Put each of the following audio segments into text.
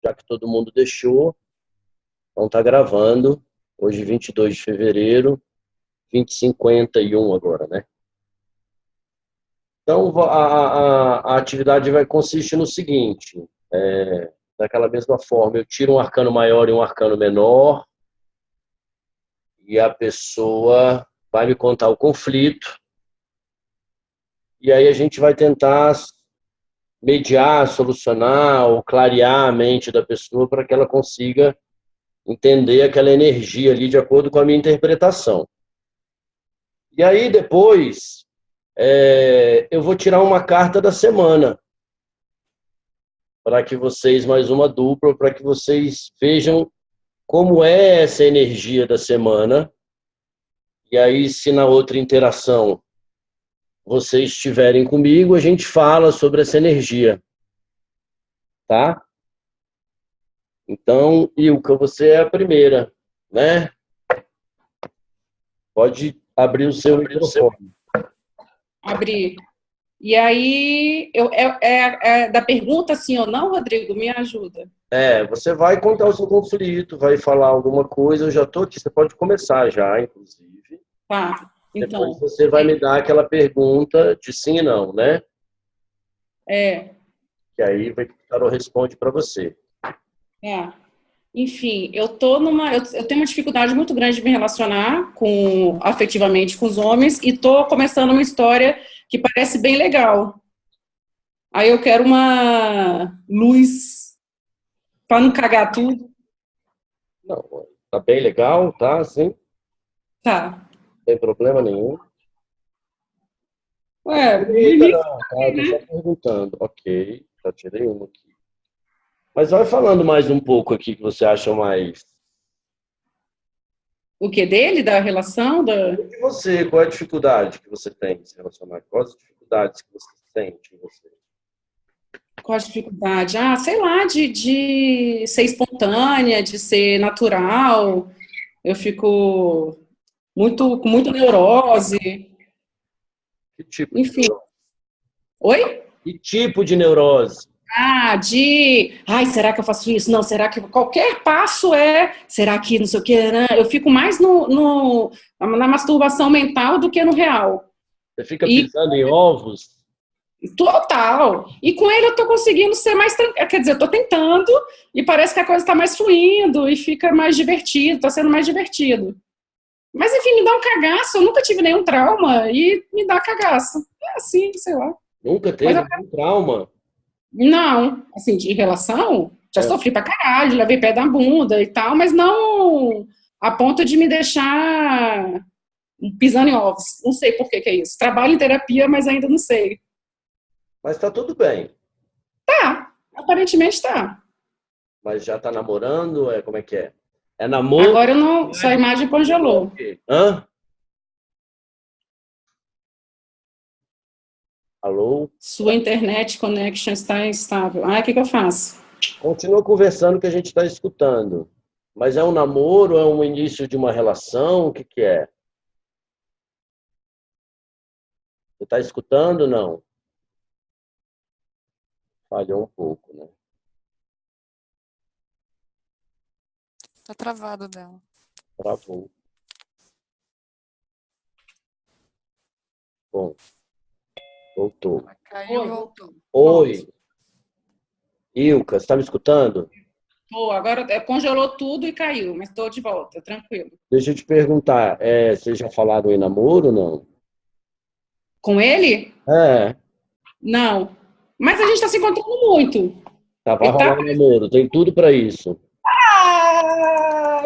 já que todo mundo deixou, então tá gravando. Hoje, 22 de fevereiro, 20h51 agora, né? Então, a atividade vai consistir no seguinte, daquela mesma forma, eu tiro um arcano maior e um arcano menor, e a pessoa vai me contar o conflito, e aí a gente vai tentar mediar, solucionar ou clarear a mente da pessoa para que ela consiga entender aquela energia ali de acordo com a minha interpretação. E aí depois eu vou tirar uma carta da semana para que vocês, mais uma dupla, para que vocês vejam como é essa energia da semana. E aí, se na outra interação vocês estiverem comigo, a gente fala sobre essa energia. Tá? Então, Ilka, você é a primeira, né? Pode abrir o seu microfone. Abrir. E aí, da pergunta sim ou não, Rodrigo, me ajuda. Você vai contar o seu conflito, vai falar alguma coisa, eu já estou aqui, você pode começar já, inclusive. Tá, então. Depois você vai me dar aquela pergunta de sim e não, né? Que aí o Tarô responde para você. Enfim, eu tenho uma dificuldade muito grande de me relacionar afetivamente com os homens e estou começando uma história que parece bem legal. Aí eu quero uma luz para não cagar tudo. Não, tá bem legal, tá? Sim? Tá. Não tem problema nenhum. Não, tá? Eu tô só perguntando. Ok, já tirei uma aqui. Mas vai falando mais um pouco aqui que você acha mais... O que dele? Da relação? E você, qual é a dificuldade que você tem de se relacionar? Quais as dificuldades que você sente em você? Qual a dificuldade? Sei lá, de ser espontânea, de ser natural. Eu fico com muita neurose. Que tipo Enfim. de neurose? Oi? Que tipo de neurose? Será que eu faço isso? Não, será que qualquer passo será que não sei o que, né? Eu fico mais na masturbação mental do que no real. Você fica pisando em ovos? Total. E com ele eu tô conseguindo ser mais tranquila, quer dizer, eu tô tentando e parece que a coisa tá mais fluindo e fica mais divertido, tá sendo mais divertido. Mas enfim, me dá um cagaço, eu nunca tive nenhum trauma e me dá cagaço. É assim, sei lá. Nunca teve nenhum trauma? Não, assim, de relação, já sofri pra caralho, levei pé da bunda e tal, mas não a ponto de me deixar pisando em ovos. Não sei por que é isso. Trabalho em terapia, mas ainda não sei. Mas tá tudo bem. Tá, aparentemente tá. Mas já tá namorando? Como é que é? É namoro? Agora eu não, sua imagem congelou. Hã? Alô? Sua internet connection está instável. O que eu faço? Continua conversando que a gente está escutando. Mas é um namoro? É um início de uma relação? O que que é? Você está escutando ou não? Falhou um pouco, né? Tá travado dela. Travou. Bom, voltou. Caiu e voltou. Oi. Ilka, você está me escutando? Agora congelou tudo e caiu, mas estou de volta, tranquilo. Deixa eu te perguntar, vocês já falaram em namoro ou não? Com ele? Não. Mas a gente está se encontrando muito. Vai rolar um namoro, tem tudo para isso.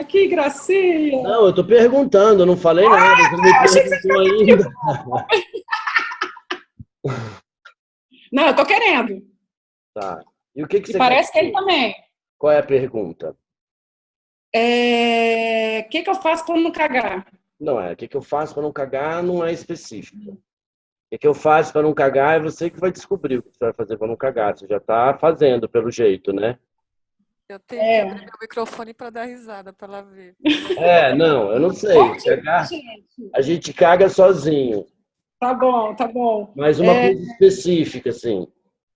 Que gracinha! Não, eu tô perguntando, eu não falei nada. Você me perguntou ainda. Não, eu tô querendo. Tá. E o que você parece que ele também. Qual é a pergunta? O que eu faço para não cagar? Não o que eu faço para não cagar não é específico. O que eu faço para não cagar é você que vai descobrir o que você vai fazer para não cagar. Você já está fazendo, pelo jeito, né? Eu tenho que abrir meu microfone para dar risada, para ela ver. Não, eu não sei. Cagar, a gente caga sozinho. Tá bom, tá bom. Mas uma coisa específica, assim.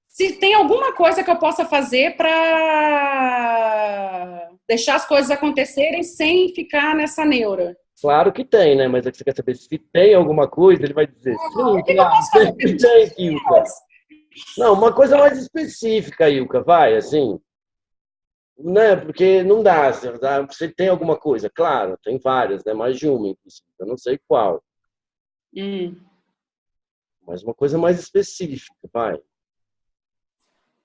Se tem alguma coisa que eu possa fazer para Deixar as coisas acontecerem sem ficar nessa neura. Claro que tem, né? Mas é que você quer saber se tem alguma coisa, ele vai dizer, sim, O que eu claro, posso fazer? sempre tem, Ilka. Não, uma coisa mais específica, Ilka, vai, assim, né? Porque não dá, você tem alguma coisa? Claro, tem várias, né? Mais de uma, inclusive, eu não sei qual, Hum. mas uma coisa mais específica, vai.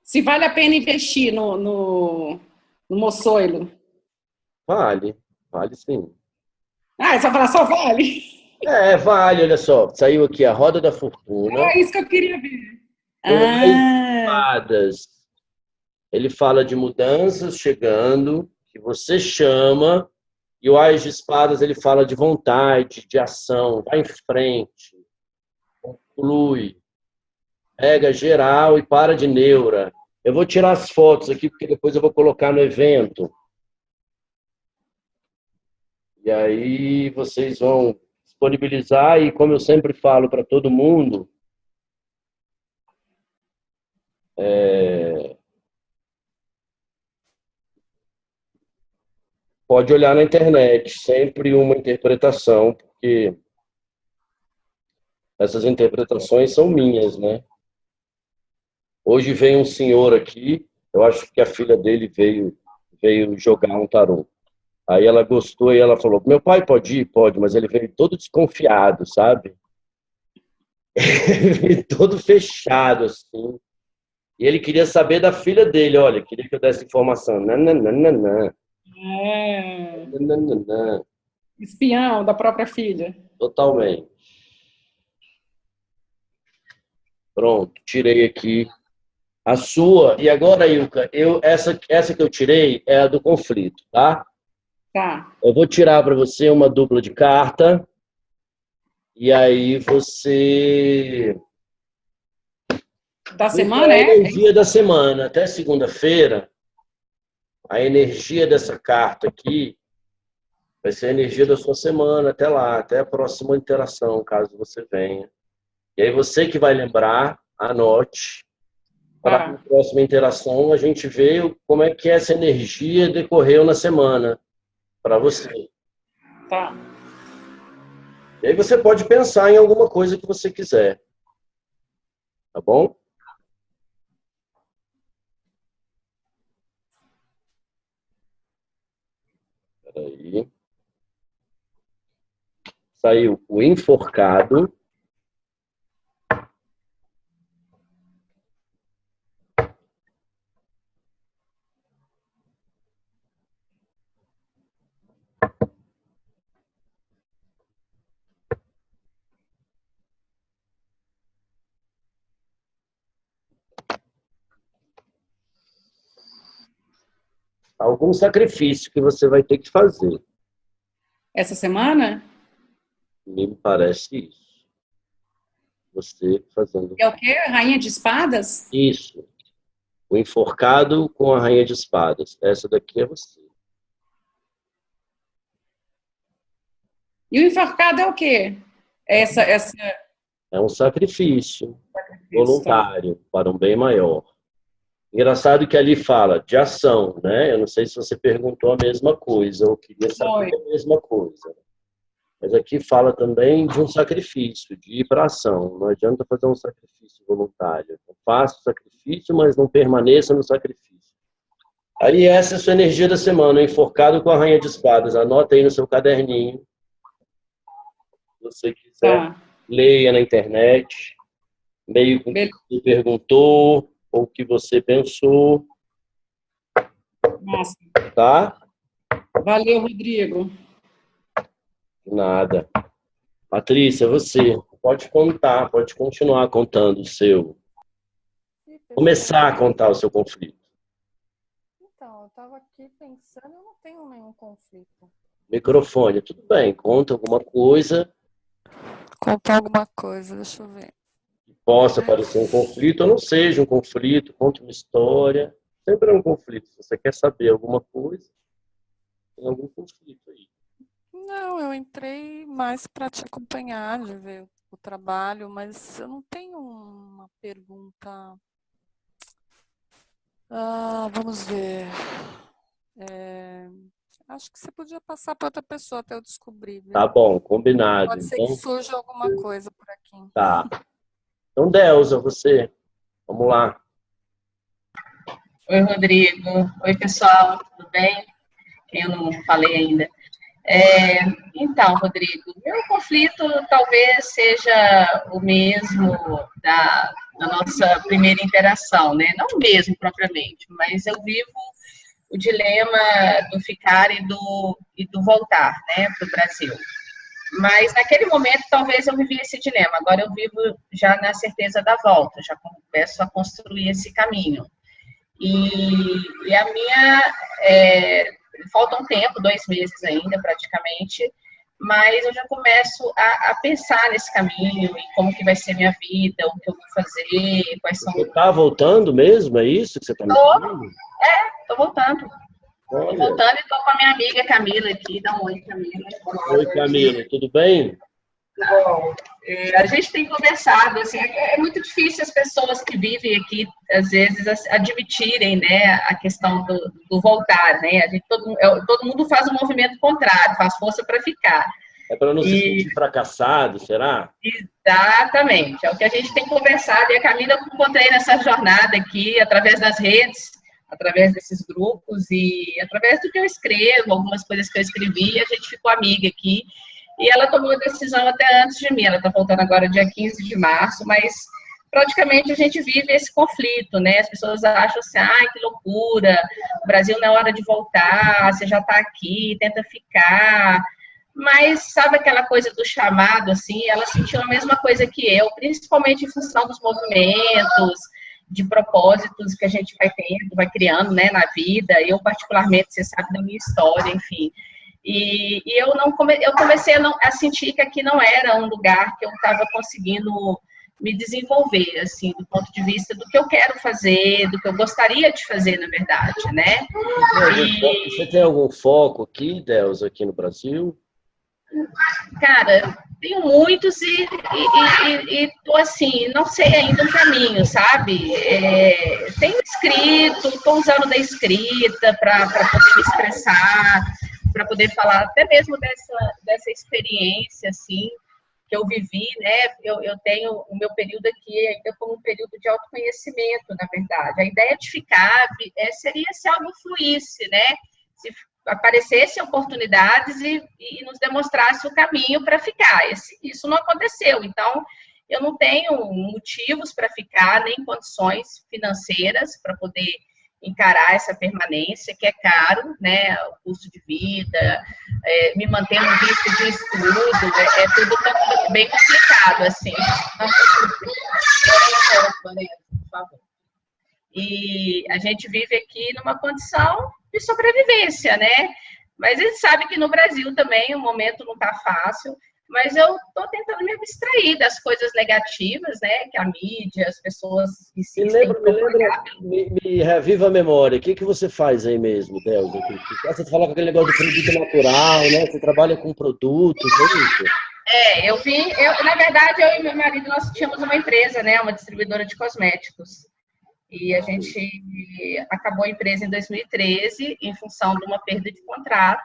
Se vale a pena investir no Moçoilo. Vale, vale sim. Ah, você vai falar só vale? Vale, olha só, saiu aqui a Roda da Fortuna, É isso que eu queria ver. com as Ah, espadas. Ele fala de mudanças chegando, que você chama, e o Ás de Espadas ele fala de vontade, de ação, vai em frente, conclui, pega geral e para de neura. Eu vou tirar as fotos aqui, porque depois eu vou colocar no evento. E aí vocês vão disponibilizar, e como eu sempre falo para todo mundo, pode olhar na internet, sempre uma interpretação, porque essas interpretações são minhas, né? Hoje vem um senhor aqui, eu acho que a filha dele veio jogar um tarô. Aí ela gostou e ela falou: Meu pai pode ir? Pode, mas ele veio todo desconfiado, sabe? Ele veio todo fechado, assim. E ele queria saber da filha dele: Olha, queria que eu desse informação. Não, não, não, não, não. é. Não, não, não, não. Espião da própria filha. Totalmente. Pronto, tirei aqui a sua. E agora, Ilka, essa que eu tirei é a do conflito, tá? Tá. Eu vou tirar para você uma dupla de carta. E aí você Da me dá semana, a é? energia da semana. Até segunda-feira, a energia dessa carta aqui vai ser a energia da sua semana. Até lá, até a próxima interação, caso você venha. E aí você que vai lembrar, anote. Para a Tá, próxima interação, a gente vê como é que essa energia decorreu na semana para você. tá. E aí você pode pensar em alguma coisa que você quiser. Tá bom? Peraí. Saiu o enforcado. Algum sacrifício que você vai ter que fazer. Essa semana? Me parece isso. Você fazendo É o quê? Rainha de espadas? isso. O enforcado com a rainha de espadas. Essa daqui é você. E o enforcado é o quê? Essa É um sacrifício questão. voluntário para um bem maior. Engraçado que ali fala de ação, né? Eu não sei se você perguntou a mesma coisa ou queria saber Foi. a mesma coisa. Mas aqui fala também de um sacrifício, de ir para a ação. Não adianta fazer um sacrifício voluntário. Faça o sacrifício, mas não permaneça no sacrifício. Aí essa é a sua energia da semana, enforcado com a rainha de espadas. Anota aí no seu caderninho. Se você quiser, Tá. leia na internet, meio com o que Beleza. você perguntou ou o que você pensou, Massa. tá? Valeu, Rodrigo. Nada. Patrícia, você pode contar, pode continuar contando o seu. Ih, pessoal. Começar a contar o seu conflito. Então, eu tava aqui pensando, eu não tenho nenhum conflito. Microfone, tudo bem, conta alguma coisa Contar alguma coisa, deixa eu ver. que possa parecer um conflito ou não seja um conflito, conta uma história. Sempre é um conflito. Se você quer saber alguma coisa, tem algum conflito aí. Não, eu entrei mais para te acompanhar, de ver o trabalho, mas eu não tenho uma pergunta. Vamos ver. Acho que você podia passar para outra pessoa até eu descobrir, viu? Tá bom, combinado. Pode ser Então, que surja alguma coisa por aqui. tá. Então, Delza, você. Vamos lá. Oi, Rodrigo. Oi, pessoal, tudo bem? Eu não falei ainda. Então, Rodrigo, meu conflito talvez seja o mesmo da nossa primeira interação, né? Não o mesmo propriamente, mas eu vivo o dilema do ficar e do voltar, né, para o Brasil. Mas naquele momento talvez eu vivi esse dilema. Agora eu vivo já na certeza da volta, já começo a construir esse caminho. E a minha falta um tempo, 2 meses ainda praticamente, mas eu já começo a pensar nesse caminho e como que vai ser minha vida, o que eu vou fazer, quais são... Você está voltando mesmo? É isso que você está me falando? Tô voltando. Tô voltando e tô com a minha amiga Camila aqui. Dá um oi, Camila. Oi, Camila, tudo bem? Bom, a gente tem conversado, assim, é muito difícil as pessoas que vivem aqui, às vezes, admitirem, né, a questão do voltar, né? Todo mundo faz um movimento contrário, faz força para ficar. É para não se sentir fracassado, será? Exatamente, é o que a gente tem conversado, e a Camila eu encontrei nessa jornada aqui, através das redes, através desses grupos, e através do que eu escrevo, algumas coisas que eu escrevi, a gente ficou amiga aqui. E ela tomou a decisão até antes de mim, ela está voltando agora dia 15 de março, mas praticamente a gente vive esse conflito, né? As pessoas acham assim, ai, que loucura, o Brasil não é hora de voltar, você já está aqui, tenta ficar. Mas sabe aquela coisa do chamado, assim, ela sentiu a mesma coisa que eu, principalmente em função dos movimentos, de propósitos que a gente vai tendo, vai criando, né, na vida. Eu, particularmente, você sabe da minha história, enfim. E eu comecei a sentir que aqui não era um lugar que eu estava conseguindo me desenvolver, assim, do ponto de vista do que eu quero fazer, do que eu gostaria de fazer, na verdade, né? Você tem algum foco aqui, Delza, aqui no Brasil? Cara, tenho muitos e tô assim, não sei ainda o caminho, sabe? Tenho escrito, estou usando da escrita para poder me expressar, para poder falar até mesmo dessa experiência, assim, que eu vivi, né? Eu tenho o meu período aqui ainda como um período de autoconhecimento, na verdade. A ideia de ficar seria se algo fluísse, né? Se aparecessem oportunidades e nos demonstrasse o caminho para ficar. Isso não aconteceu, então eu não tenho motivos para ficar, nem condições financeiras para poder encarar essa permanência, que é caro, né, o custo de vida, me manter no visto de estudo, é tudo bem complicado, assim. Por favor. E a gente vive aqui numa condição de sobrevivência, né? Mas a gente sabe que no Brasil também o momento não está fácil, mas eu estou tentando me abstrair das coisas negativas, né? Que a mídia, as pessoas insistem. Me reviva a memória. O que você faz aí mesmo, Delza? Você fala com aquele negócio do produto natural, né? Você trabalha com produtos, é isso? Na verdade, eu e meu marido, nós tínhamos uma empresa, né? Uma distribuidora de cosméticos. E a gente acabou a empresa em 2013, em função de uma perda de contrato.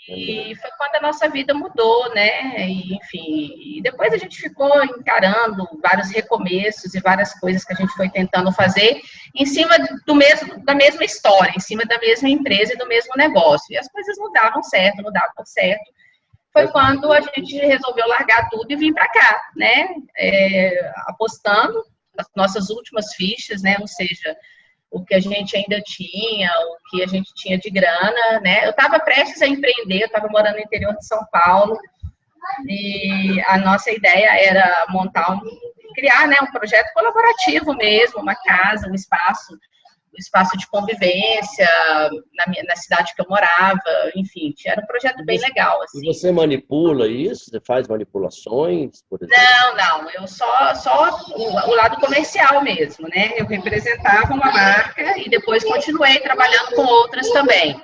E foi quando a nossa vida mudou, né? E, enfim, e depois a gente ficou encarando vários recomeços e várias coisas que a gente foi tentando fazer em cima da mesma história, em cima da mesma empresa e do mesmo negócio. E as coisas não davam certo. Foi quando a gente resolveu largar tudo e vir para cá, né? Apostando as nossas últimas fichas, né? Ou seja, o que a gente ainda tinha, o que a gente tinha de grana, né? Eu estava prestes a empreender, eu estava morando no interior de São Paulo e a nossa ideia era criar, né, um projeto colaborativo mesmo, uma casa, um espaço de convivência na cidade que eu morava, enfim, era um projeto bem legal. Assim. E você manipula isso? Você faz manipulações, por exemplo? Não, eu só o lado comercial mesmo, né? Eu representava uma marca e depois continuei trabalhando com outras também.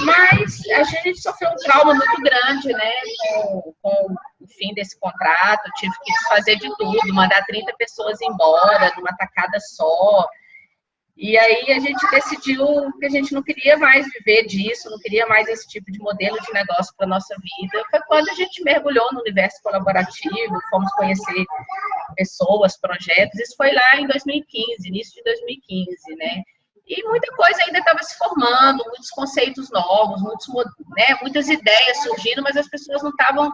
Mas a gente sofreu um trauma muito grande, né? Com o fim desse contrato, eu tive que fazer de tudo, mandar 30 pessoas embora numa tacada só. E aí a gente decidiu que a gente não queria mais viver disso, não queria mais esse tipo de modelo de negócio para nossa vida. Foi quando a gente mergulhou no universo colaborativo, fomos conhecer pessoas, projetos. Isso foi lá em 2015, início de 2015, né? E muita coisa ainda estava se formando, muitos conceitos novos, muitas ideias surgindo, mas as pessoas não estavam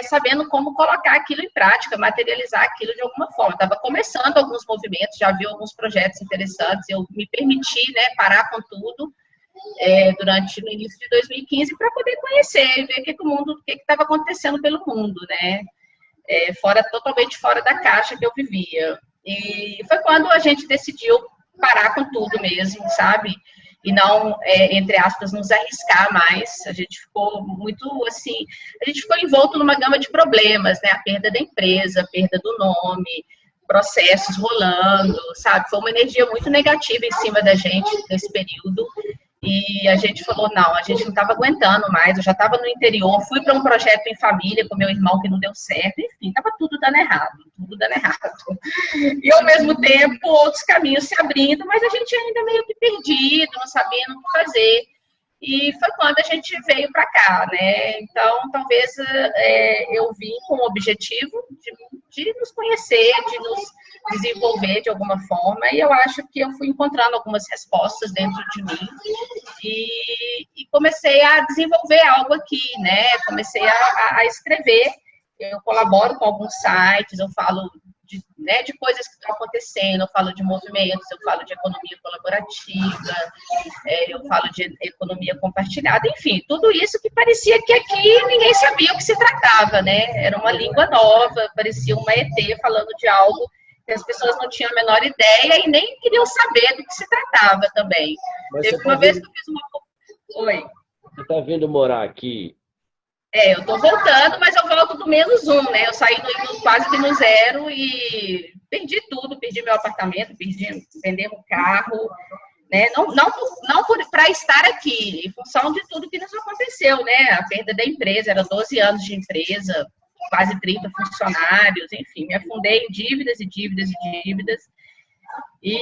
sabendo como colocar aquilo em prática, materializar aquilo de alguma forma. Estava começando alguns movimentos, já vi alguns projetos interessantes, eu me permiti, né, parar com tudo no início de 2015 para poder conhecer e ver o que estava acontecendo pelo mundo, né? Totalmente fora da caixa que eu vivia. E foi quando a gente decidiu parar com tudo mesmo, sabe? E não, entre aspas, nos arriscar mais. A gente ficou muito, assim, a gente ficou envolto numa gama de problemas, né? A perda da empresa, a perda do nome, processos rolando, sabe? Foi uma energia muito negativa em cima da gente nesse período. E a gente falou, não, a gente não estava aguentando mais, eu já estava no interior, fui para um projeto em família com meu irmão que não deu certo, enfim, estava tudo dando errado. E ao mesmo tempo, outros caminhos se abrindo, mas a gente ainda meio que perdido, não sabendo o que fazer. E foi quando a gente veio para cá, né? Então, talvez eu vim com o objetivo de nos conhecer, de nos desenvolver de alguma forma, e eu acho que eu fui encontrando algumas respostas dentro de mim e comecei a desenvolver algo aqui, né? Comecei a escrever, eu colaboro com alguns sites, eu falo de coisas que estão acontecendo, eu falo de movimentos, eu falo de economia colaborativa, eu falo de economia compartilhada, enfim, tudo isso que parecia que aqui ninguém sabia o que se tratava, né? Era uma língua nova, parecia uma ET falando de algo que as pessoas não tinham a menor ideia e nem queriam saber do que se tratava também. Teve uma vez que eu fiz uma... Oi? Você está vindo morar aqui? Eu estou voltando, mas eu volto do -1, né? Eu saí quase que no zero e perdi tudo, perdi meu apartamento, vendemos carro, né? Não para estar aqui, em função de tudo que nos aconteceu, né? A perda da empresa, era 12 anos de empresa, quase 30 funcionários, enfim, me afundei em dívidas e dívidas e dívidas. E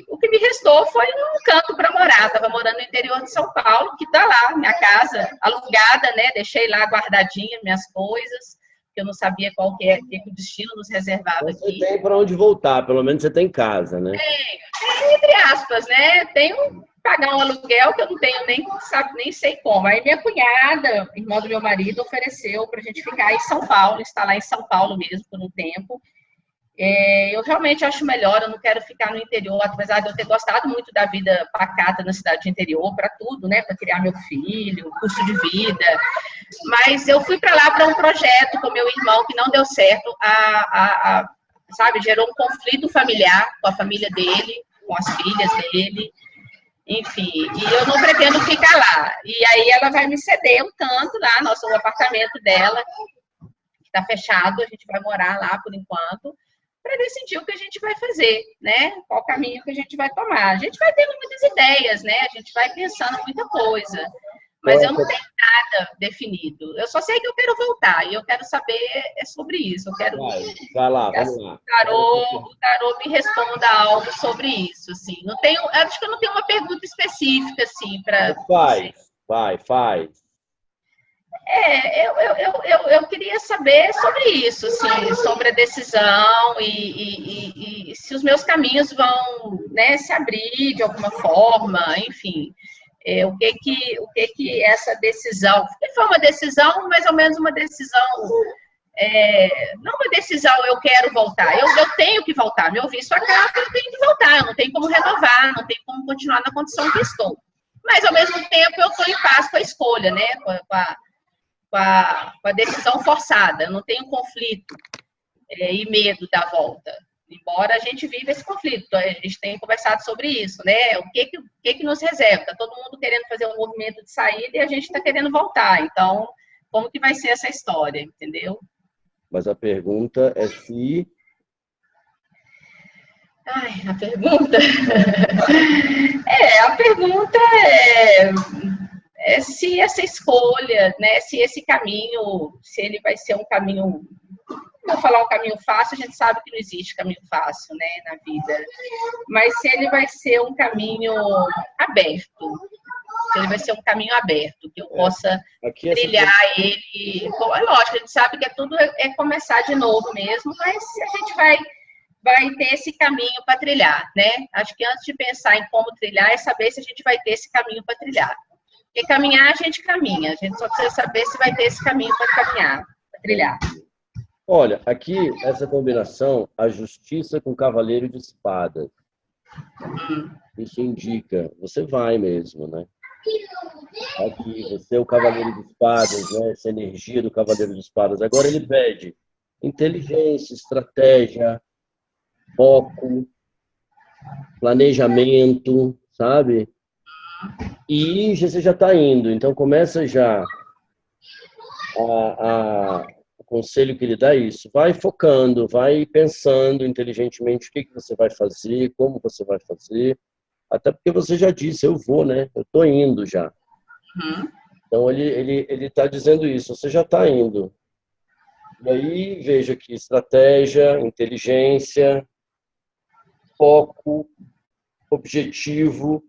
o que me restou foi um canto para morar. Estava morando no interior de São Paulo, que está lá, minha casa alugada, né? Deixei lá guardadinha minhas coisas, que eu não sabia qual que o destino nos reservava aqui. Você tem para onde voltar, pelo menos você tem casa, né? Entre aspas, né? Tenho que pagar um aluguel que eu não tenho nem sei como. Aí minha cunhada, irmã do meu marido, ofereceu para a gente ficar em São Paulo, instalar em São Paulo mesmo por um tempo. Eu realmente acho melhor, eu não quero ficar no interior, apesar de eu ter gostado muito da vida pacata na cidade de interior, para tudo, né, para criar meu filho, custo de vida. Mas eu fui para lá para um projeto com meu irmão que não deu certo, sabe, gerou um conflito familiar com a família dele, com as filhas dele, enfim, e eu não pretendo ficar lá. E aí ela vai me ceder um canto lá, o apartamento dela, que está fechado, a gente vai morar lá por enquanto, para decidir o que a gente vai fazer, né? Qual caminho que a gente vai tomar. A gente vai tendo muitas ideias, né? A gente vai pensando muita coisa. Mas eu não tenho nada definido. Eu só sei que eu quero voltar e eu quero saber sobre isso. Eu quero vai lá, vamos lá. O tarô me responda algo sobre isso, assim. Não tenho, acho que eu não tenho uma pergunta específica, assim, para. Faz. Eu queria saber sobre isso, assim, sobre a decisão e se os meus caminhos vão, né, se abrir de alguma forma, enfim. O que essa decisão, que foi uma decisão, mais ou menos uma decisão, não uma decisão, eu quero voltar, eu tenho que voltar, meu visto acaba, eu tenho que voltar, eu não tenho como renovar, não tenho como continuar na condição que estou. Mas, ao mesmo tempo, eu estou em paz com a escolha, né, com a decisão forçada, eu não tenho conflito e medo da volta. Embora a gente viva esse conflito, a gente tem conversado sobre isso, né? O que nos reserva? Está todo mundo querendo fazer um movimento de saída e a gente está querendo voltar. Então, como que vai ser essa história, entendeu? Mas a pergunta é se... A pergunta... a pergunta é se essa escolha, né? Se esse caminho, se ele vai ser um caminho vou falar um caminho fácil, a gente sabe que não existe caminho fácil, né, na vida. Mas se ele vai ser um caminho aberto, se ele vai ser um caminho aberto, que eu possa trilhar ele. Bom, é lógico, a gente sabe que tudo é começar de novo mesmo, mas a gente vai ter esse caminho para trilhar, né? Acho que antes de pensar em como trilhar, é saber se a gente vai ter esse caminho para trilhar. Porque caminhar, a gente caminha, a gente só precisa saber se vai ter esse caminho para caminhar, para trilhar. Olha, aqui, essa combinação, a justiça com cavaleiro de espadas. Isso indica, você vai mesmo, né? Aqui, você é o cavaleiro de espadas, né? Essa energia do cavaleiro de espadas. Agora ele pede inteligência, estratégia, foco, planejamento, sabe? E você já está indo, então começa já o conselho que ele dá é isso. Vai focando, vai pensando inteligentemente o que você vai fazer, como você vai fazer. Até porque você já disse, eu vou, né? Eu estou indo já. Então, ele está dizendo isso, você já está indo. E aí, veja aqui, estratégia, inteligência, foco, objetivo,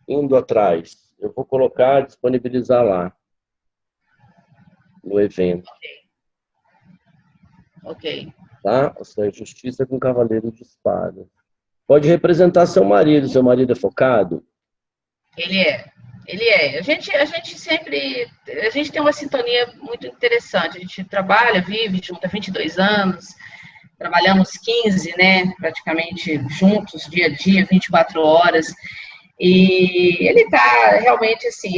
indo atrás. Eu vou colocar, disponibilizar lá, no evento. Ok. Tá? Ou seja, justiça com cavaleiro de espada. Pode representar seu marido é focado? Ele é. A gente sempre, a gente tem uma sintonia muito interessante. A gente trabalha, vive junto há 22 anos, trabalhamos 15, né, praticamente juntos, dia a dia, 24 horas. E ele tá realmente assim,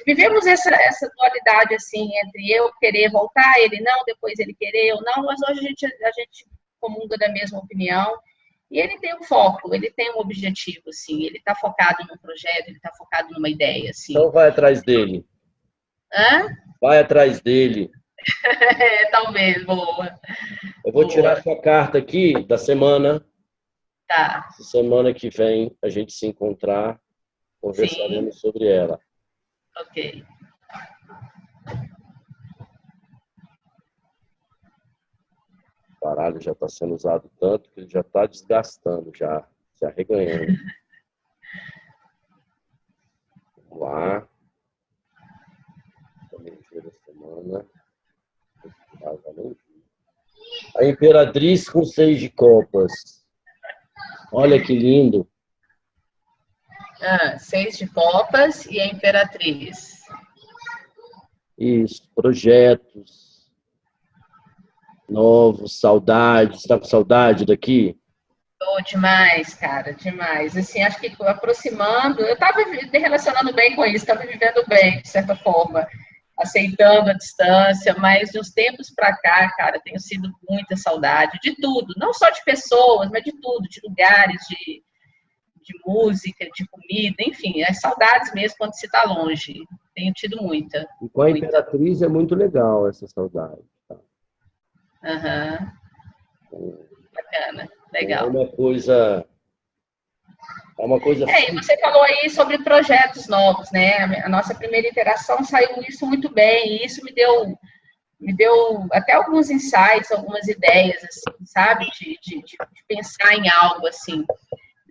vivemos essa dualidade assim, entre eu querer voltar, ele não, depois ele querer, eu não, mas hoje a gente comunga da mesma opinião. E ele tem um foco, ele tem um objetivo, assim, ele está focado num projeto, ele está focado numa ideia, assim. Então vai atrás dele. Hã? Vai atrás dele. Talvez, boa. Eu vou tirar sua carta aqui da semana. Tá. Semana que vem a gente se encontrar, conversaremos sobre ela. Ok. O baralho já está sendo usado tanto que ele já está desgastando, já se arreganhando. Vamos lá. Energia da semana. A Imperatriz com 6 de copas. Olha que lindo. 6 de copas e a Imperatriz. Isso, projetos novos, saudades. Está com saudade daqui? Tô demais, cara, demais. Assim, acho que aproximando, eu estava relacionando bem com isso, estava vivendo bem, de certa forma, aceitando a distância, mas de uns tempos para cá, cara, tenho sido muita saudade de tudo, não só de pessoas, mas de tudo, de lugares, de música, de comida, enfim, as saudades mesmo quando se está longe. Tenho tido muita. E com a Imperatriz é muito legal essa saudade. Tá? Bacana, legal. É uma coisa... E você falou aí sobre projetos novos, né? A nossa primeira interação saiu isso muito bem, e isso me deu até alguns insights, algumas ideias, assim, sabe? De pensar em algo, assim.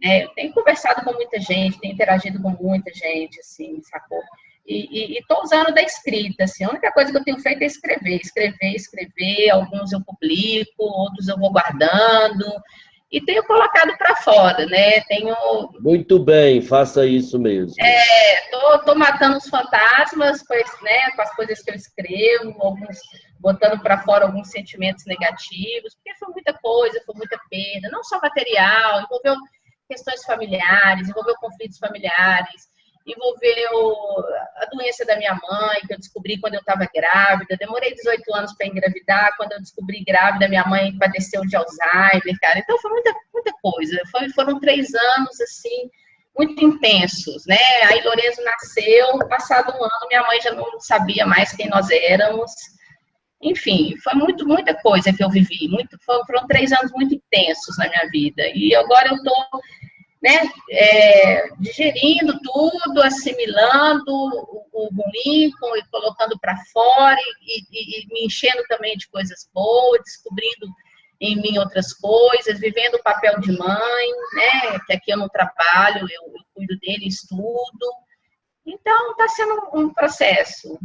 Eu tenho conversado com muita gente, tenho interagido com muita gente, assim, sacou? E estou usando da escrita, assim, a única coisa que eu tenho feito é escrever, alguns eu publico, outros eu vou guardando, e tenho colocado para fora, né? Muito bem, faça isso mesmo. Tô matando os fantasmas, né, com as coisas que eu escrevo, botando para fora alguns sentimentos negativos, porque foi muita coisa, foi muita perda, não só material, envolveu questões familiares, envolveu conflitos familiares, envolveu a doença da minha mãe, que eu descobri quando eu estava grávida. Demorei 18 anos para engravidar. Quando eu descobri grávida, minha mãe padeceu de Alzheimer, cara. Então, foi muita coisa. Foram 3 anos, assim, muito intensos, né? Aí, Lorenzo nasceu. Passado um ano, minha mãe já não sabia mais quem nós éramos. Enfim, foi muita coisa que eu vivi. Foram 3 anos muito intensos na minha vida. E agora eu estou né, digerindo tudo, assimilando o ruim, e colocando para fora e me enchendo também de coisas boas, descobrindo em mim outras coisas, vivendo o papel de mãe, né, que aqui eu não trabalho, eu cuido dele, estudo. Então, está sendo um processo,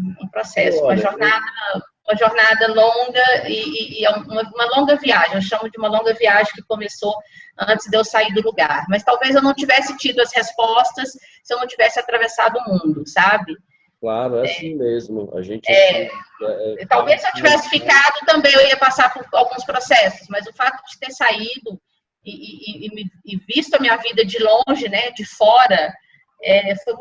uma jornada longa e uma longa viagem. Eu chamo de uma longa viagem que começou antes de eu sair do lugar. Mas talvez eu não tivesse tido as respostas se eu não tivesse atravessado o mundo, sabe? Claro, é assim mesmo. A gente talvez se eu tivesse ficado também eu ia passar por alguns processos, mas o fato de ter saído e visto a minha vida de longe, né, de fora, foi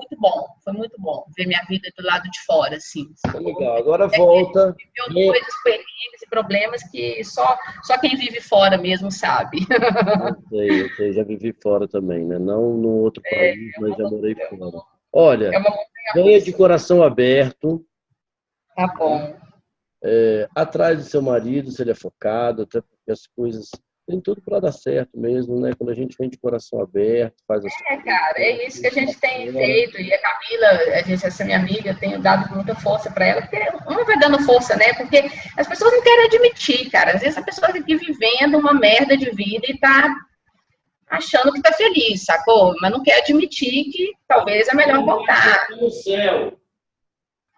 muito bom ver minha vida do lado de fora, assim. Legal, agora volta. Viveu coisas, perrengues e problemas que só quem vive fora mesmo sabe. Eu sei, já vivi fora também, né? Não no outro país, mas já morei fora. Olha, venha de coração aberto. Tá bom. Atrás do seu marido, se ele é focado, até porque as coisas tem tudo para dar certo mesmo, né? Quando a gente vem de coração aberto, faz as coisas. Cara, é isso que a gente tem feito. E a Camila, essa minha amiga, eu tenho dado muita força para ela, porque uma vai dando força, né? Porque as pessoas não querem admitir, cara. Às vezes a pessoa está aqui vivendo uma merda de vida e tá achando que tá feliz, sacou? Mas não quer admitir que talvez é melhor voltar. Tá no céu.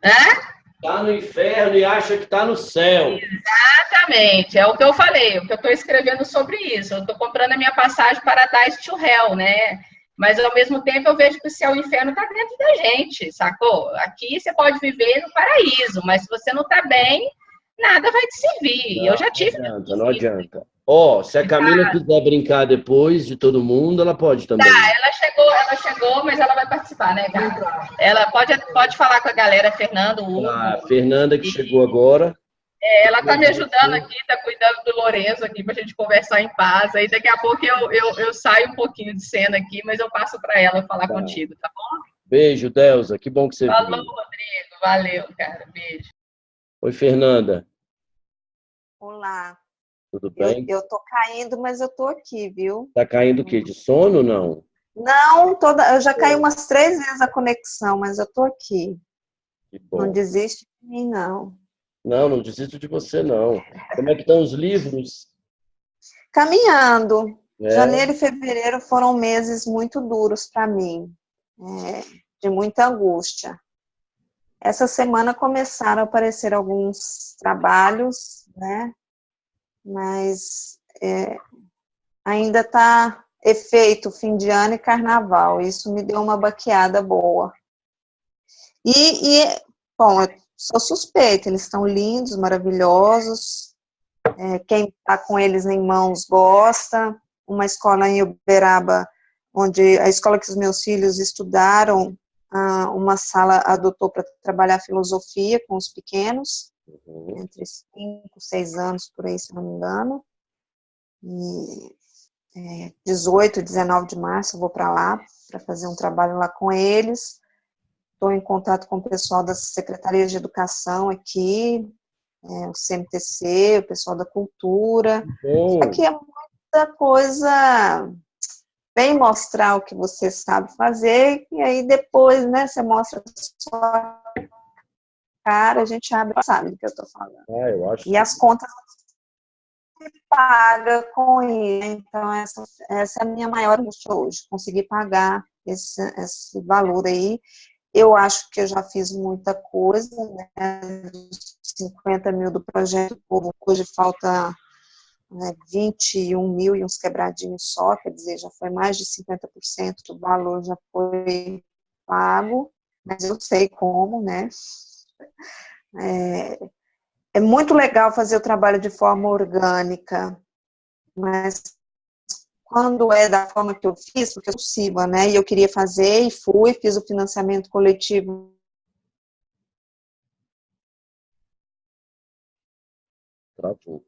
Hã? Tá no inferno e acha que tá no céu. Exatamente, é o que eu falei, o que eu estou escrevendo sobre isso. Eu estou comprando a minha passagem para Paradise to Hell, né? Mas ao mesmo tempo eu vejo que o céu e o inferno tá dentro da gente, sacou? Aqui você pode viver no paraíso, mas se você não tá bem, nada vai te servir. Eu já tive. Não adianta. Se a Camila quiser brincar depois de todo mundo, ela pode também. Tá, ela chegou, mas ela vai participar, né, cara? Ela pode falar com a galera, Fernando, Hugo. A Fernanda que chegou agora. Ela tá me ajudando aqui, tá cuidando do Lourenço aqui pra gente conversar em paz. Aí daqui a pouco eu saio um pouquinho de cena aqui, mas eu passo para ela falar contigo, tá bom? Beijo, Delza. Que bom que você Falou, veio. Rodrigo. Valeu, cara. Beijo. Oi, Fernanda. Olá. Tudo bem? Eu tô caindo, mas eu tô aqui, viu? Tá caindo o quê? De sono ou não? Não, eu já caí umas 3 vezes a conexão, mas eu tô aqui. Que bom. Não desiste de mim, não. Não desisto de você, não. Como é que estão os livros? Caminhando. Janeiro e fevereiro foram meses muito duros para mim, de muita angústia. Essa semana começaram a aparecer alguns trabalhos, né? Mas ainda está efeito fim de ano e carnaval. Isso me deu uma baqueada boa. Bom, eu sou suspeita, eles estão lindos, maravilhosos. Quem está com eles em mãos gosta. Uma escola em Uberaba, onde a escola que os meus filhos estudaram, uma sala adotou para trabalhar filosofia com os pequenos, entre 5 e 6 anos, por aí, se não me engano. E 18, 19 de março eu vou para lá, para fazer um trabalho lá com eles. Estou em contato com o pessoal das secretarias de educação aqui, o CMTC, o pessoal da cultura. Aqui é muita coisa, vem mostrar o que você sabe fazer, e aí depois, né, você mostra a sua cara, a gente abre, sabe do que eu estou falando. Eu acho e as contas se paga com isso. Então, essa é a minha maior angústia hoje, conseguir pagar esse valor aí. Eu acho que eu já fiz muita coisa, né, dos 50 mil do Projeto Povo, hoje falta 21 mil e uns quebradinhos só, quer dizer, já foi mais de 50% do valor já foi pago, mas eu sei como, né? É muito legal fazer o trabalho de forma orgânica, mas quando é da forma que eu fiz, porque é possível, né? E eu queria fazer e fiz o financiamento coletivo. Travou.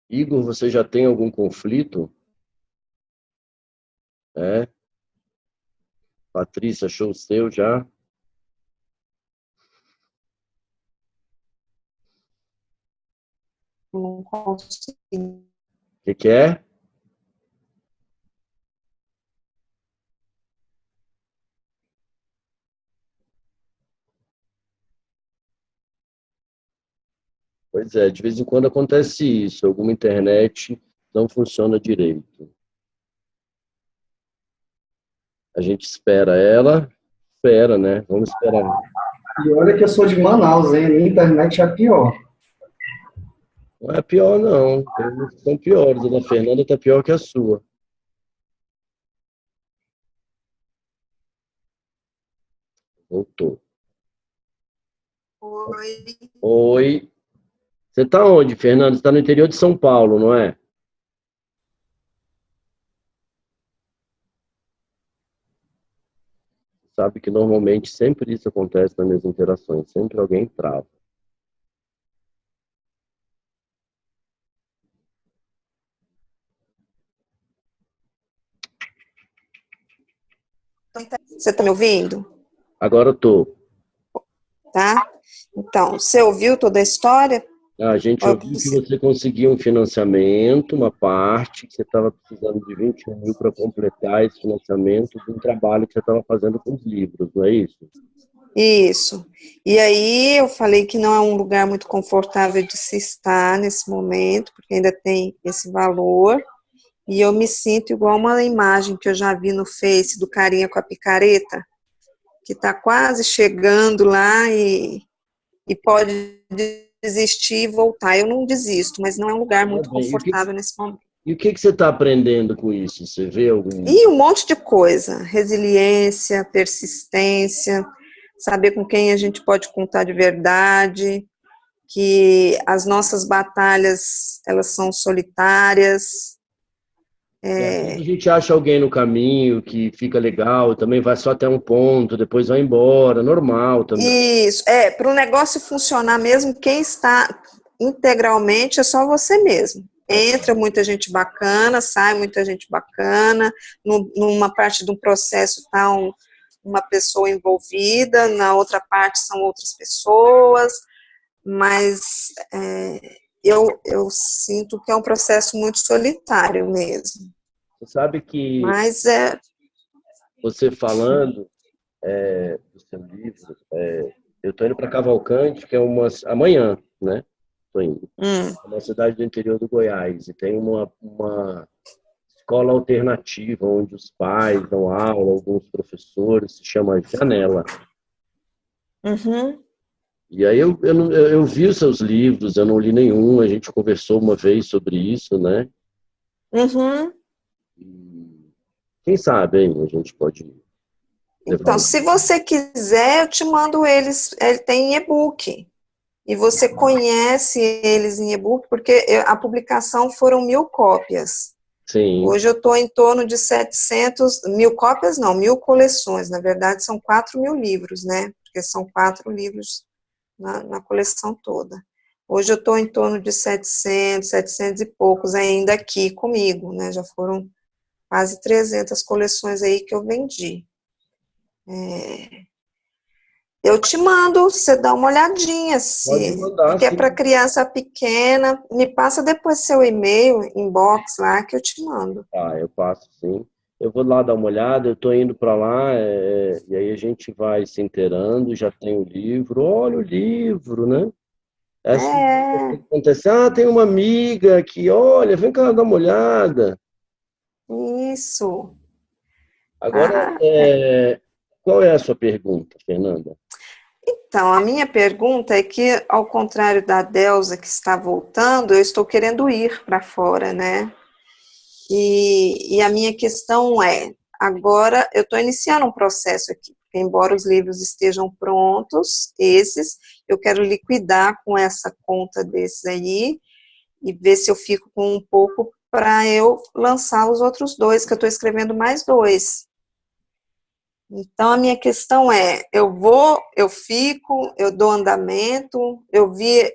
Igor, você já tem algum conflito? Patrícia, achou o seu já? não consegui. O que é? Pois é, de vez em quando acontece isso, alguma internet não funciona direito. A gente espera ela, espera, né? Vamos esperar. E olha que eu sou de Manaus, hein? A internet é pior. Não é pior, não. Tem umas que são piores. A da Fernanda está pior que a sua. Voltou. Oi. Oi. Você está onde, Fernanda? Você está no interior de São Paulo, não é? Sabe que normalmente sempre isso acontece nas minhas interações. Sempre alguém trava. Você está me ouvindo? Agora eu tô. Tá? Então, você ouviu toda a história? A gente ouviu que você conseguiu um financiamento, uma parte, que você estava precisando de 21 mil para completar esse financiamento de um trabalho que você estava fazendo com os livros, não é isso? Isso. E aí eu falei que não é um lugar muito confortável de se estar nesse momento, porque ainda tem esse valor, e eu me sinto igual uma imagem que eu já vi no Face do carinha com a picareta, que está quase chegando lá e pode desistir e voltar. Eu não desisto, mas não é um lugar muito confortável nesse momento. E o que você está aprendendo com isso? Você vê algum... E um monte de coisa, resiliência, persistência, saber com quem a gente pode contar de verdade, que as nossas batalhas, elas são solitárias. A gente acha alguém no caminho que fica legal, também vai só até um ponto, depois vai embora, normal também. Isso, para o negócio funcionar mesmo, quem está integralmente é só você mesmo. Entra muita gente bacana, sai muita gente bacana, numa parte de um processo está uma pessoa envolvida, na outra parte são outras pessoas, mas eu sinto que é um processo muito solitário mesmo. Você sabe que Mas você falando do seu livro, eu estou indo para Cavalcante, que é amanhã, né? Estou indo. É uma cidade do interior do Goiás, e tem uma escola alternativa, onde os pais dão aula, alguns professores, se chama Janela. Uhum. E aí eu vi os seus livros, eu não li nenhum, a gente conversou uma vez sobre isso, né? Uhum. E quem sabe, hein, a gente pode... Então, se você quiser, eu te mando eles, ele tem em e-book. E você conhece eles em e-book, porque a publicação foram 1000 cópias. Sim. Hoje eu estou em torno de 700, 1000 cópias não, 1000 coleções. Na verdade, são 4.000 livros, né? Porque são 4 livros na coleção toda. Hoje eu estou em torno de 700 e poucos ainda aqui comigo, né? Já foram quase 300 coleções aí que eu vendi. Eu te mando, você dá uma olhadinha, Pode mandar, porque é sim. para criança pequena. Me passa depois seu e-mail, inbox lá, que eu te mando. Eu passo, sim. Eu vou lá dar uma olhada, eu estou indo para lá, e aí a gente vai se inteirando, já tem o livro, olha o livro, né? Acontece, tem uma amiga que, olha, vem cá dar uma olhada. Isso. Agora, qual é a sua pergunta, Fernanda? Então, a minha pergunta é que, ao contrário da Delza, que está voltando, eu estou querendo ir para fora, né? E a minha questão é, agora eu estou iniciando um processo aqui, porque embora os livros estejam prontos, eu quero liquidar com essa conta desses aí, e ver se eu fico com um pouco para eu lançar os outros 2, que eu estou escrevendo mais 2. Então, a minha questão é, eu fico, eu dou andamento, eu vi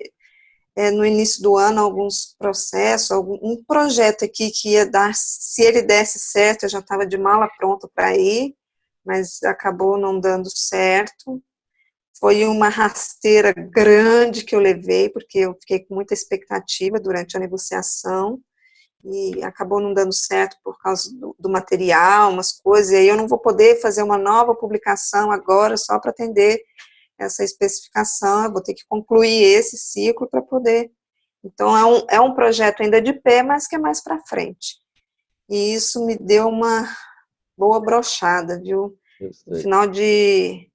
no início do ano alguns processos, um projeto aqui que ia dar, se ele desse certo, eu já estava de mala pronta para ir, mas acabou não dando certo. Foi uma rasteira grande que eu levei, porque eu fiquei com muita expectativa durante a negociação, e acabou não dando certo por causa do material, umas coisas, e aí eu não vou poder fazer uma nova publicação agora só para atender essa especificação, eu vou ter que concluir esse ciclo para poder. Então, é um projeto ainda de pé, mas que é mais para frente. E isso me deu uma boa brochada, viu? No final de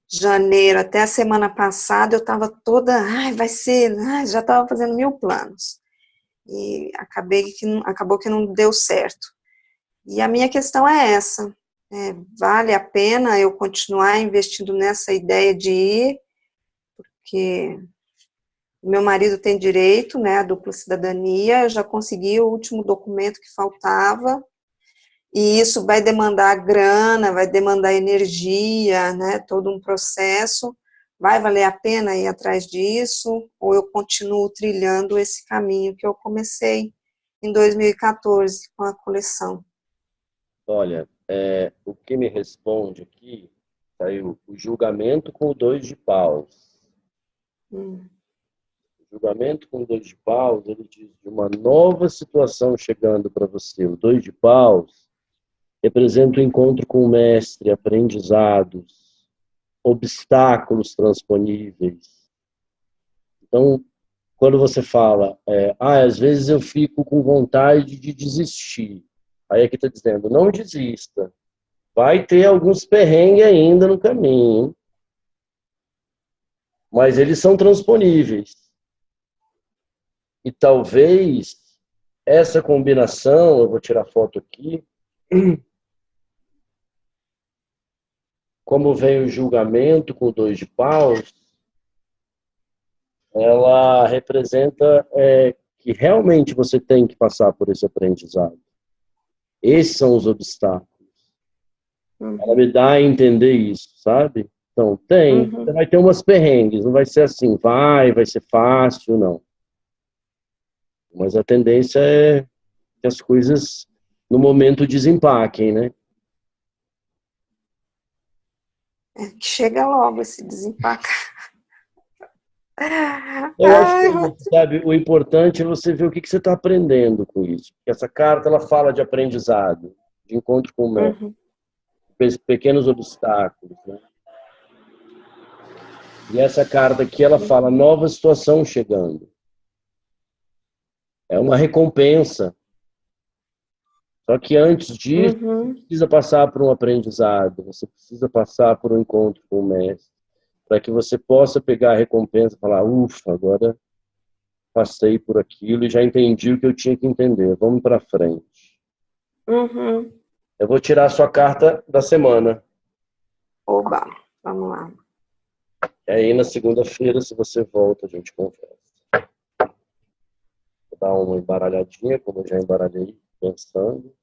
janeiro até a semana passada, eu estava toda, vai ser, já estava fazendo 1000 planos. E acabou que não deu certo. E a minha questão é essa, vale a pena eu continuar investindo nessa ideia de ir, porque meu marido tem direito, né, à dupla cidadania, eu já consegui o último documento que faltava, e isso vai demandar grana, vai demandar energia, né, todo um processo. Vai valer a pena ir atrás disso, ou eu continuo trilhando esse caminho que eu comecei em 2014 com a coleção? Olha, o que me responde aqui, saiu o julgamento com o 2 de paus. O julgamento com o 2 de paus, ele diz de uma nova situação chegando para você. O 2 de paus representa o encontro com o mestre, aprendizados, obstáculos transponíveis. Então, quando você fala, às vezes eu fico com vontade de desistir. Aí aqui está dizendo, não desista. Vai ter alguns perrengues ainda no caminho, mas eles são transponíveis. E talvez essa combinação, eu vou tirar foto aqui, como vem o julgamento com o 2 de paus, ela representa que realmente você tem que passar por esse aprendizado. Esses são os obstáculos. Ela me dá a entender isso, sabe? Então, você vai ter umas perrengues, não vai ser assim, vai ser fácil, não. Mas a tendência é que as coisas, no momento, desempaquem, né? Que chega logo esse desempaque. Eu acho que, sabe, o importante é você ver o que você está aprendendo com isso. Essa carta, ela fala de aprendizado, de encontro com o mestre, pequenos obstáculos, né? E essa carta aqui, ela fala nova situação chegando. É uma recompensa. Só que antes disso, você precisa passar por um aprendizado, você precisa passar por um encontro com o mestre, para que você possa pegar a recompensa e falar, ufa, agora passei por aquilo e já entendi o que eu tinha que entender. Vamos para frente. Eu vou tirar a sua carta da semana. Oba, vamos lá. E aí, na segunda-feira, se você volta, a gente conversa. Vou dar uma embaralhadinha, como eu já embaralhei, pensando.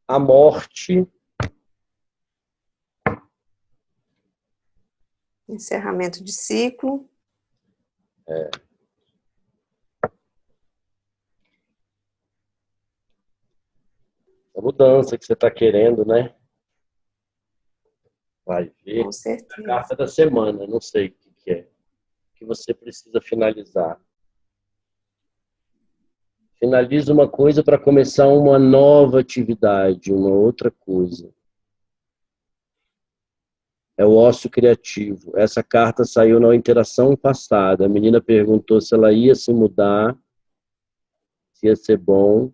A morte. Encerramento de ciclo. A mudança que você está querendo, né? Vai ver. Com certeza. A carta da semana, não sei o que é. O que você precisa finalizar. Finaliza uma coisa para começar uma nova atividade, uma outra coisa. É o ócio criativo. Essa carta saiu na interação passada. A menina perguntou se ela ia se mudar, se ia ser bom.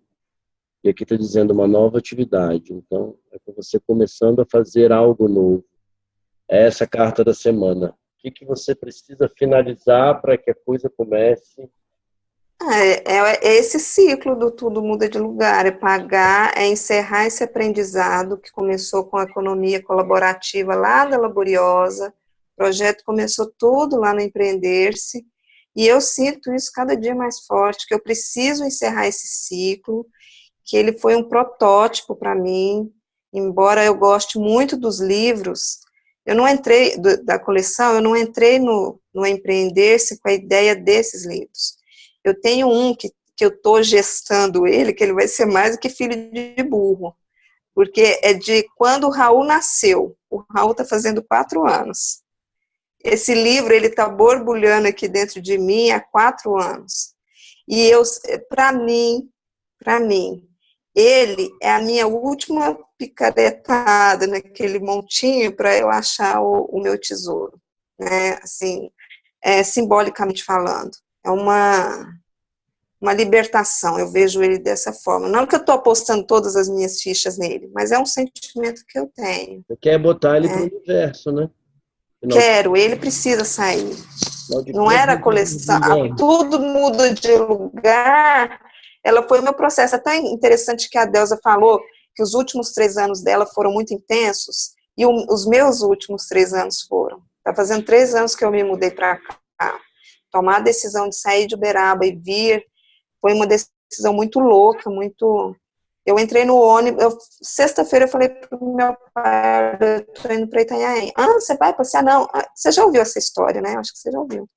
E aqui está dizendo uma nova atividade. Então, é com você começando a fazer algo novo. É essa carta da semana. O que você precisa finalizar para que a coisa comece? É esse ciclo do tudo muda de lugar, é pagar, é encerrar esse aprendizado que começou com a economia colaborativa lá da Laboriosa, o projeto começou tudo lá no Empreender-se, e eu sinto isso cada dia mais forte, que eu preciso encerrar esse ciclo, que ele foi um protótipo para mim, embora eu goste muito dos livros, eu não entrei, da coleção, eu não entrei no Empreender-se com a ideia desses livros. Eu tenho um que que eu estou gestando ele, que ele vai ser mais do que filho de burro. Porque é de quando o Raul nasceu. O Raul está fazendo 4 anos. Esse livro, ele está borbulhando aqui dentro de mim há 4 anos. E para mim, ele é a minha última picaretada naquele montinho para eu achar o meu tesouro, né? Assim, simbolicamente falando. É uma libertação, eu vejo ele dessa forma. Não que eu estou apostando todas as minhas fichas nele, mas é um sentimento que eu tenho. Você quer botar ele para o universo, né? Quero, ele precisa sair. Não era a coleção, tudo muda de lugar. Ela foi o meu processo. É tão interessante que a Delza falou que os últimos 3 anos dela foram muito intensos, e os meus últimos 3 anos foram. Está fazendo 3 anos que eu me mudei para cá. Tomar a decisão de sair de Uberaba e vir foi uma decisão muito louca, muito... Eu entrei no ônibus, sexta-feira eu falei para o meu pai, eu estou indo para Itanhaém. Você vai passear? Não. Você já ouviu essa história, né? Acho que você já ouviu.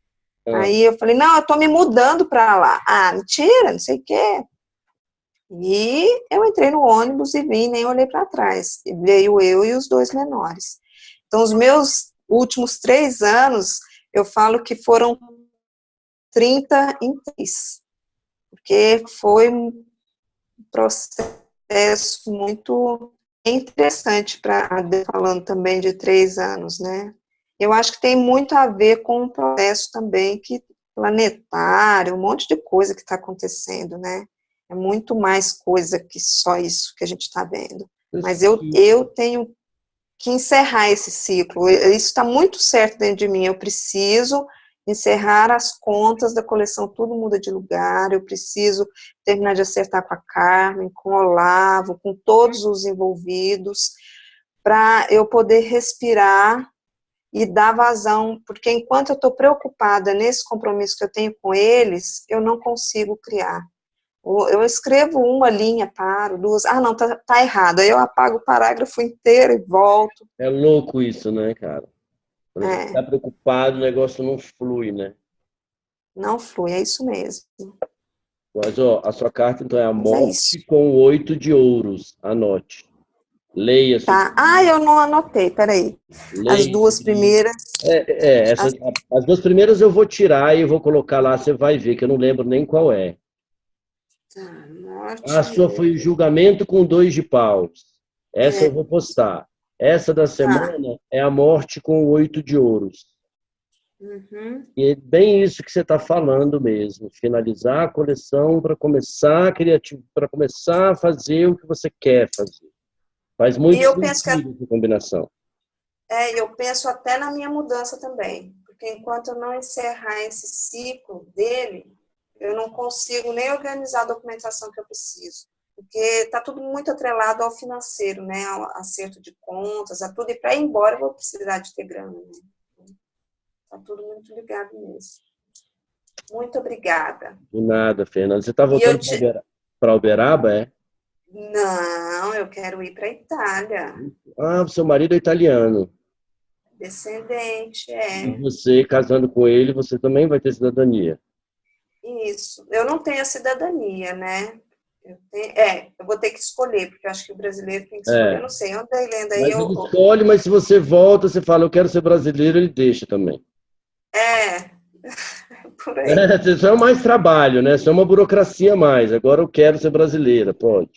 Aí eu falei, não, eu estou me mudando para lá. Mentira, não sei o quê. E eu entrei no ônibus e vim, nem olhei para trás. E veio eu e os 2 menores. Então, os meus últimos 3 anos, eu falo que foram 30 em 3. Porque foi um processo muito interessante, falando também de 3 anos, né? Eu acho que tem muito a ver com um processo também planetário, um monte de coisa que está acontecendo, né? É muito mais coisa que só isso que a gente está vendo. Mas eu tenho que encerrar esse ciclo. Isso está muito certo dentro de mim. Eu preciso encerrar as contas da coleção Tudo Muda de Lugar. Eu preciso terminar de acertar com a Carmen, com o Olavo, com todos os envolvidos, para eu poder respirar e dar vazão, porque enquanto eu estou preocupada nesse compromisso que eu tenho com eles, eu não consigo criar. Eu escrevo uma linha, paro, 2, não, tá errado, aí eu apago o parágrafo inteiro e volto. É louco isso, né, cara? Quando a gente está preocupado, o negócio não flui, né? Não flui, é isso mesmo. Mas, ó, a sua carta, então, é a morte com 8 de ouros. Anote. Leia. Tá. Eu não anotei, peraí. Leia. As 2 primeiras... As 2 primeiras eu vou tirar e eu vou colocar lá, você vai ver, que eu não lembro nem qual é. Tá, morte... A sua foi o julgamento com 2 de paus. Essa eu vou postar. Essa da semana é a morte com 8 de ouros. Uhum. E é bem isso que você está falando mesmo. Finalizar a coleção para começar para começar a fazer o que você quer fazer. Faz muito sentido essa combinação. Eu penso até na minha mudança também. Porque enquanto eu não encerrar esse ciclo dele, eu não consigo nem organizar a documentação que eu preciso. Porque está tudo muito atrelado ao financeiro, né? Ao acerto de contas, a tudo. E para ir embora eu vou precisar de ter grana, né? Está tudo muito ligado nisso. Muito obrigada. De nada, Fernanda. Você está voltando para Uberaba, é? Não, eu quero ir para a Itália. O seu marido é italiano. Descendente, E você, casando com ele, você também vai ter cidadania. Isso. Eu não tenho a cidadania, né? Eu vou ter que escolher, porque eu acho que o brasileiro tem que escolher. Eu não sei, eu andei lendo aí. Mas ele escolhe, mas se você volta, você fala, eu quero ser brasileiro, ele deixa também. Por aí. Isso é mais trabalho, né? Isso é uma burocracia a mais. Agora eu quero ser brasileira, pode.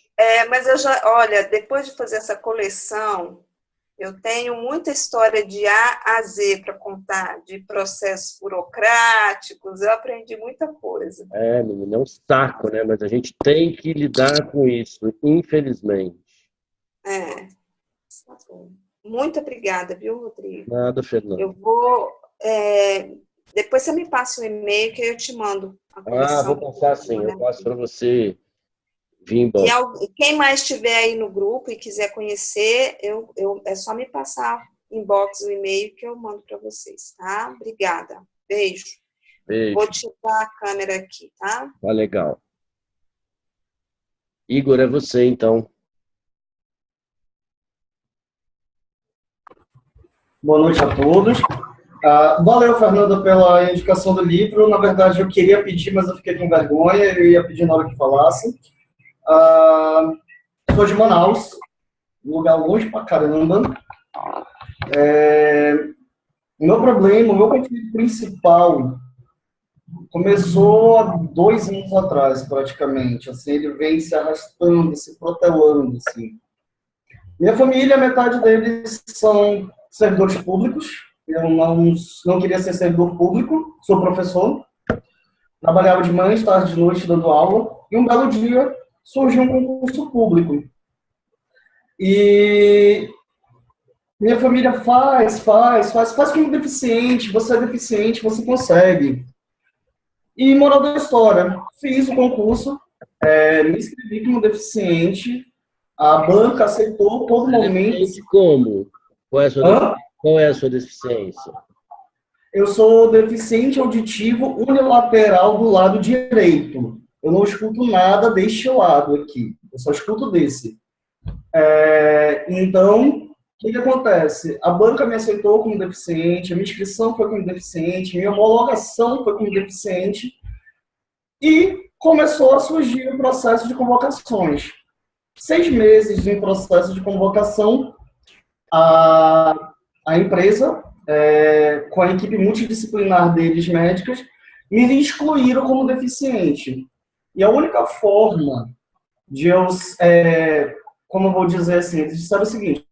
Mas olha, depois de fazer essa coleção, eu tenho muita história de A a Z para contar, de processos burocráticos, eu aprendi muita coisa. Menina, é um saco, né? Mas a gente tem que lidar com isso, infelizmente. Muito obrigada, viu, Rodrigo? Nada, Fernanda. Eu vou... Depois você me passa um e-mail que eu te mando a coleção. Vou passar sim, eu passo para você vir embora. E quem mais estiver aí no grupo e quiser conhecer, é só me passar inbox o e-mail que eu mando para vocês, tá? Obrigada. Beijo. Beijo. Vou tirar a câmera aqui, tá? Tá legal. Igor, é você, então. Boa noite a todos. Valeu, Fernanda, pela indicação do livro. Na verdade, eu queria pedir, mas eu fiquei com vergonha. Eu ia pedir na hora que falasse. Sou de Manaus, um lugar longe pra caramba. O meu problema, o meu conflito principal começou há 2 anos atrás, praticamente. Assim, ele vem se arrastando, se protelando, assim. Minha família, metade deles são servidores públicos. Eu não queria ser servidor público, sou professor. Trabalhava de manhã, tarde, de noite, dando aula. E um belo dia surgiu um concurso público. E minha família faz como deficiente, você é deficiente, você consegue. E moral da história, fiz o concurso, me inscrevi como deficiente, a banca aceitou todo momento. Como? Qual é a sua deficiência? Eu sou deficiente auditivo unilateral do lado direito. Eu não escuto nada deste lado aqui, eu só escuto desse. Então, o que acontece? A banca me aceitou como deficiente, a minha inscrição foi como deficiente, minha homologação foi como deficiente, e começou a surgir o processo de convocações. 6 meses em processo de convocação, a empresa, com a equipe multidisciplinar deles, médicas, me excluíram como deficiente. E a única forma de eu, como eu vou dizer assim, eles disseram o seguinte,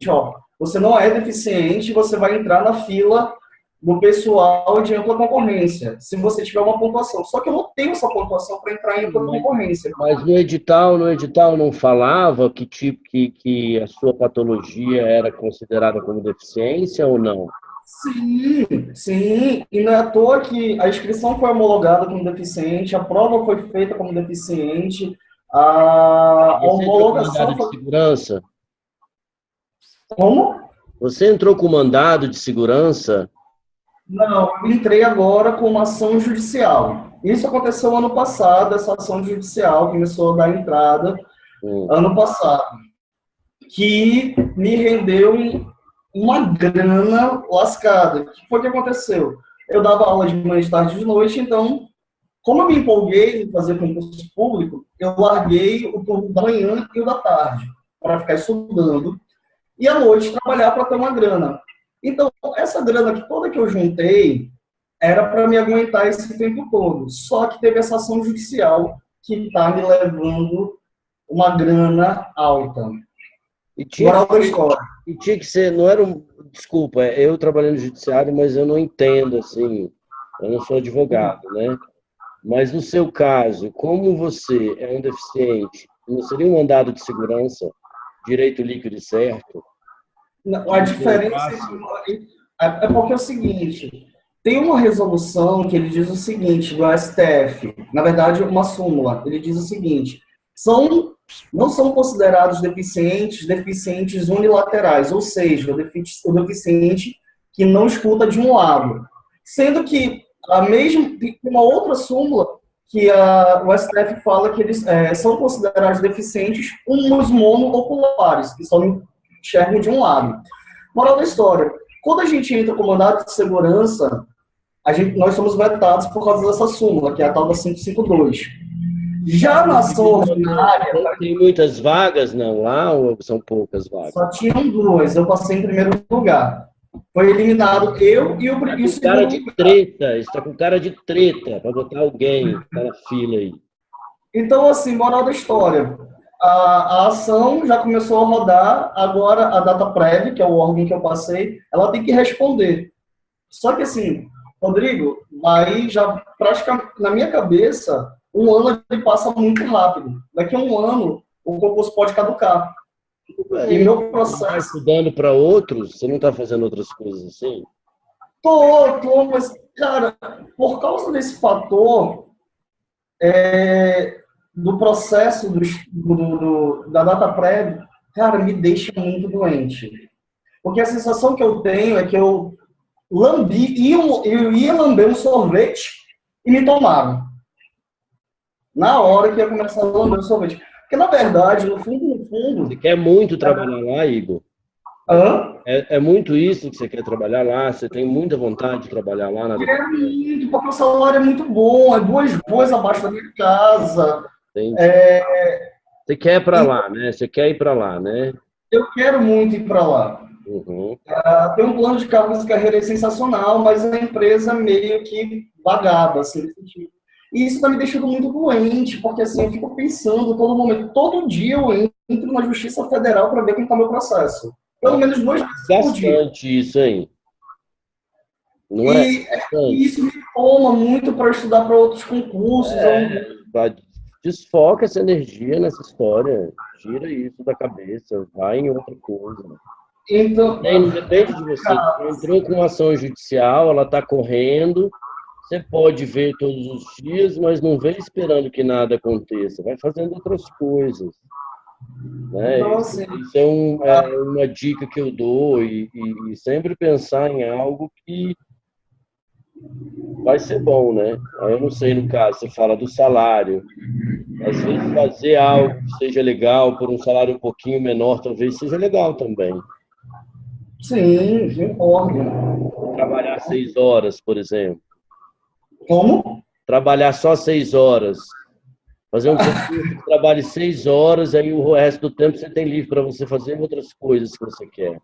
você não é deficiente, você vai entrar na fila do pessoal de ampla concorrência, se você tiver uma pontuação. Só que eu não tenho essa pontuação para entrar em ampla concorrência. Mas no edital não falava que a sua patologia era considerada como deficiência ou não? Sim. E não é à toa que a inscrição foi homologada como deficiente, a prova foi feita como deficiente, a homologação foi... de segurança? Como? Você entrou com mandado de segurança? Não, eu entrei agora com uma ação judicial. Isso aconteceu ano passado, essa ação judicial começou a dar entrada ano passado, que me rendeu uma grana lascada. O que foi que aconteceu? Eu dava aula de manhã, de tarde e de noite, então, como eu me empolguei em fazer concurso público, eu larguei o turno da manhã e o da tarde, para ficar estudando, e à noite trabalhar para ter uma grana. Então, essa grana toda que eu juntei era para me aguentar esse tempo todo. Só que teve essa ação judicial que está me levando uma grana alta. Moral da história. E tinha que ser, não era desculpa, eu trabalhando no judiciário, mas eu não entendo, assim, eu não sou advogado, né? Mas no seu caso, como você é um deficiente, não seria um mandado de segurança, direito líquido e certo? A diferença é porque é o seguinte, tem uma resolução que ele diz o seguinte, do STF, na verdade uma súmula, ele diz o seguinte, não são considerados deficientes unilaterais, ou seja, o deficiente que não escuta de um lado. Sendo que tem uma outra súmula que o STF fala que eles são considerados deficientes os monooculares, que só enxergam de um lado. Moral da história, quando a gente entra com mandado de segurança, nós somos vetados por causa dessa súmula, que é a tal da 552. Já na ação ordinária... Tem muitas vagas, não, lá, ou são poucas vagas? Só tinham 2, eu passei em primeiro lugar. Foi eliminado eu e o segundo. Cara de treta, está com cara de treta, para botar alguém tá na fila aí. Então, assim, moral da história. A ação já começou a rodar, agora a DataPrev, que é o órgão que eu passei, ela tem que responder. Só que, assim, Rodrigo, aí já praticamente, na minha cabeça, um ano ele passa muito rápido. Daqui a um ano, o concurso pode caducar. E meu processo... Você está estudando para outros? Você não está fazendo outras coisas assim? Tô, mas, cara, por causa desse fator do processo da DataPrev, cara, me deixa muito doente. Porque a sensação que eu tenho é que eu ia lamber um sorvete e me tomaram. Na hora que ia começar a lamber o sorvete. Porque, na verdade, no fundo... Você quer muito trabalhar lá, Igor? É muito isso que você quer trabalhar lá? Você tem muita vontade de trabalhar lá na É muito, porque o salário é muito bom, é 2 ruas abaixo da minha casa. Você quer ir para lá, né? Você quer ir para lá, né? Eu quero muito ir para lá. Uhum. Tem um plano de carreira sensacional, mas a empresa meio que vagada, assim, nesse sentido. E isso está me deixando muito doente, porque assim, eu fico pensando todo momento, todo dia eu entro na Justiça Federal para ver como está meu processo. Pelo menos 2 vezes por dia. Bastante isso aí. Não E isso me toma muito para estudar para outros concursos. Desfoca essa energia nessa história. Tira isso da cabeça. Vai em outra coisa. Então, Não depende de você. Você entrou com uma ação judicial, ela está correndo. Você pode ver todos os dias, mas não vem esperando que nada aconteça. Vai fazendo outras coisas. Né? Isso é uma dica que eu dou e sempre pensar em algo que vai ser bom, né? Aí eu não sei, no caso, você fala do salário. Às vezes fazer algo que seja legal por um salário um pouquinho menor, talvez seja legal também. Sim, concordo. Trabalhar 6 horas, por exemplo. Como? Trabalhar só 6 horas. Fazer um concurso que trabalhe 6 horas, aí o resto do tempo você tem livre para você fazer outras coisas que você quer.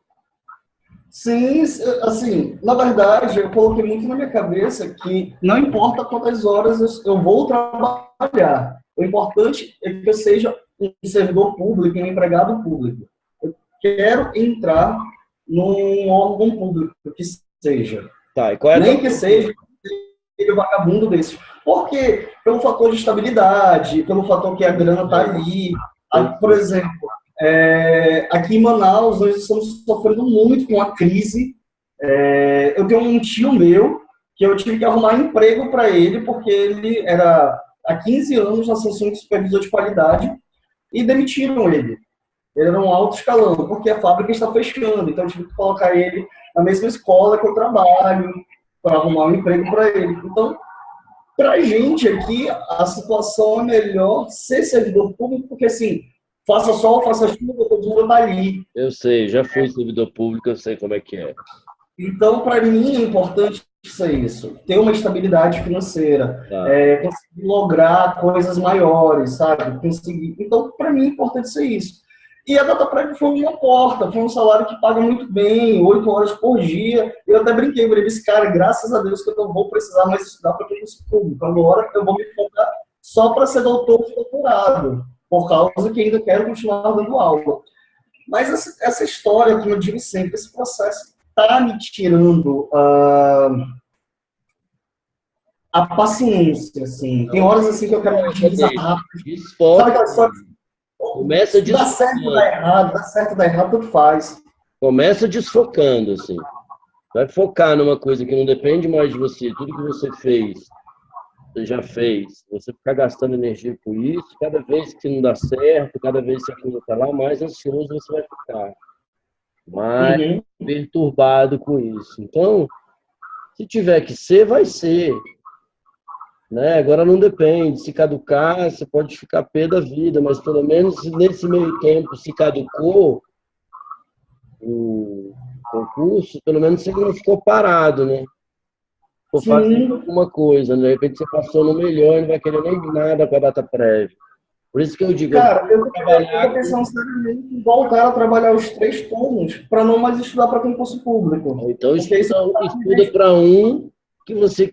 Sim, assim, na verdade, eu coloquei muito na minha cabeça que não importa quantas horas eu vou trabalhar, o importante é que eu seja um servidor público, um empregado público. Eu quero entrar num órgão público, que seja. Tá, e qual é nem que seja um vagabundo desse. Por quê? Pelo fator de estabilidade, pelo fator que a grana está ali. Por exemplo, aqui em Manaus, nós estamos sofrendo muito com a crise. Eu tenho um tio meu que eu tive que arrumar emprego para ele, porque ele era há 15 anos na Samsung supervisor de qualidade e demitiram ele. Ele era um alto escalão, porque a fábrica está fechando. Então, eu tive que colocar ele na mesma escola que eu trabalho para arrumar um emprego para ele. Então, para a gente aqui, a situação é melhor ser servidor público, porque assim, faça sol, faça chuva, todo mundo está ali. Eu sei, já fui servidor público, eu sei como é que é. Então, para mim, é importante ser isso. Ter uma estabilidade financeira, conseguir lograr coisas maiores, sabe? Então, para mim, é importante ser isso. E a DataPrev foi uma porta, foi um salário que paga muito bem, 8 horas por dia. Eu até brinquei, eu falei, cara, graças a Deus que eu não vou precisar mais estudar para concurso público. Agora eu vou me focar só para ser doutor e doutorado, por causa que ainda quero continuar dando aula. Mas essa história, como eu digo sempre, esse processo está me tirando a paciência, assim. Tem horas assim que eu quero agilizar rápido. Sabe aquela história? Começa dá certo, dá errado, tanto faz. Começa desfocando, assim. Vai focar numa coisa que não depende mais de você. Tudo que você fez, você já fez. Você ficar gastando energia com isso, cada vez que não dá certo, cada vez que aquilo não está lá, mais ansioso você vai ficar. Mais perturbado com isso. Então, se tiver que ser, vai ser. Né? Agora não depende. Se caducar, você pode ficar pé da vida, mas pelo menos nesse meio tempo, se caducou o concurso, pelo menos você não ficou parado, né? Ficou fazendo alguma coisa, né? De repente você passou no melhor e não vai querer nem nada com a DataPrev. Por isso que eu digo... Cara, eu estou pensando seriamente em voltar a trabalhar os 3 turnos para não mais estudar para concurso público. Então estuda para um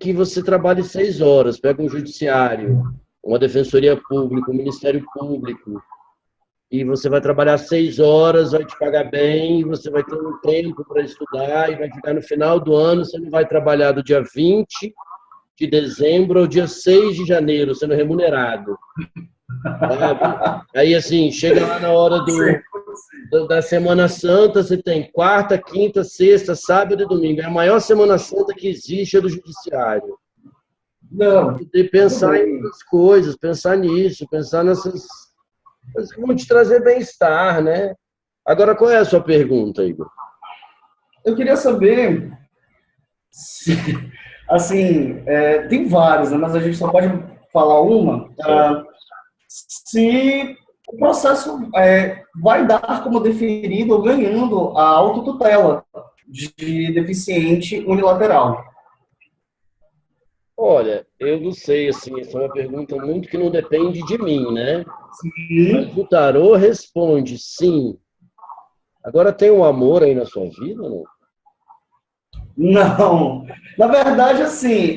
que você trabalhe 6 horas, pega um judiciário, uma defensoria pública, um ministério público, e você vai trabalhar 6 horas, vai te pagar bem, você vai ter um tempo para estudar, e vai chegar no final do ano, você não vai trabalhar do dia 20 de dezembro ao dia 6 de janeiro, sendo remunerado. Sabe? Aí, assim, chega lá na hora da Semana Santa, você tem quarta, quinta, sexta, sábado e domingo. É a maior Semana Santa que existe, é do Judiciário. Não. E pensar em outras coisas, pensar nisso, pensar nessas coisas que vão te trazer bem-estar, né? Agora, qual é a sua pergunta, Igor? Eu queria saber, assim, tem várias, né, mas a gente só pode falar uma. Se o processo vai dar como deferido ou ganhando a autotutela de deficiente unilateral. Olha, eu não sei, assim, essa é uma pergunta muito que não depende de mim, né? Sim. Mas o tarô responde sim. Agora, tem um amor aí na sua vida, não? Não. Na verdade, assim,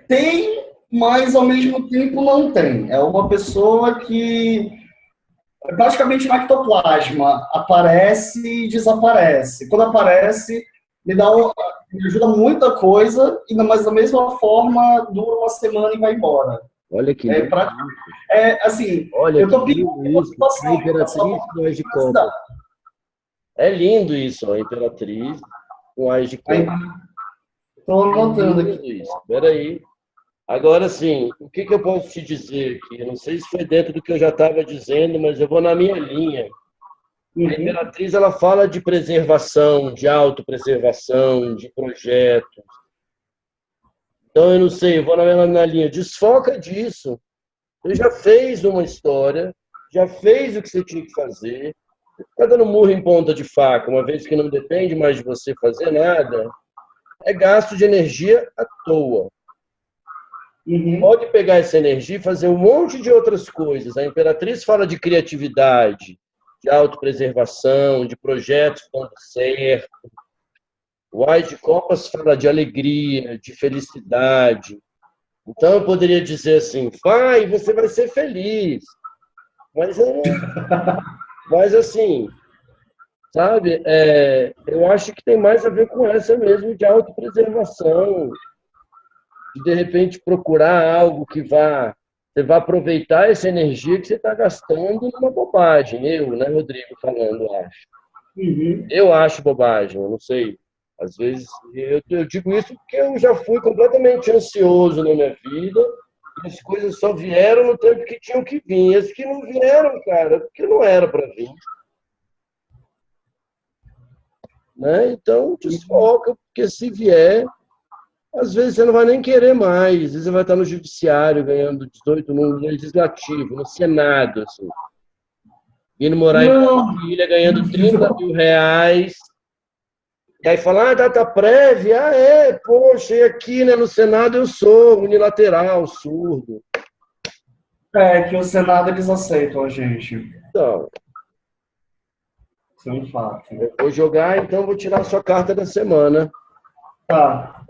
tem, mas ao mesmo tempo não tem. É uma pessoa que praticamente no ectoplasma aparece e desaparece. Quando aparece, me ajuda muita coisa, mas da mesma forma dura uma semana e vai embora. Olha que lindo. Assim, olha, eu tô que lindo isso. A Imperatriz com Ás de Copas. É lindo isso, a Imperatriz com Ás de Copas. Estou anotando aqui. Isso. Espera aí. Agora, sim, o que eu posso te dizer aqui? Eu não sei se foi dentro do que eu já estava dizendo, mas eu vou na minha linha. A Imperatriz, ela fala de preservação, de autopreservação, de projetos. Então, eu não sei, eu vou na minha linha. Desfoca disso. Você já fez uma história, já fez o que você tinha que fazer. Você está dando murro em ponta de faca, uma vez que não depende mais de você fazer nada, é gasto de energia à toa. Pode pegar essa energia e fazer um monte de outras coisas. A Imperatriz fala de criatividade, de autopreservação, de projetos dando certo. O Ás de Copas fala de alegria, de felicidade. Então, eu poderia dizer assim, vai, você vai ser feliz. Mas assim, sabe, eu acho que tem mais a ver com essa mesmo de autopreservação, de repente procurar algo que você vai aproveitar essa energia que você está gastando numa bobagem. Né, Rodrigo, falando, acho. Eu acho bobagem, eu não sei. Às vezes, eu digo isso porque eu já fui completamente ansioso na minha vida, e as coisas só vieram no tempo que tinham que vir. As que não vieram, cara, porque não era para vir. Né? Então, desfoca, porque se vier, às vezes você não vai nem querer mais. Às vezes você vai estar no judiciário ganhando 18 no legislativo, no Senado, assim. Indo morar em Brasília, ganhando 30 mil reais. E aí fala, data prévia, poxa, e aqui, né, no Senado eu sou unilateral, surdo. Que o Senado eles aceitam a gente. Então, isso é um fato. Eu vou jogar, então vou tirar a sua carta da semana. Tá.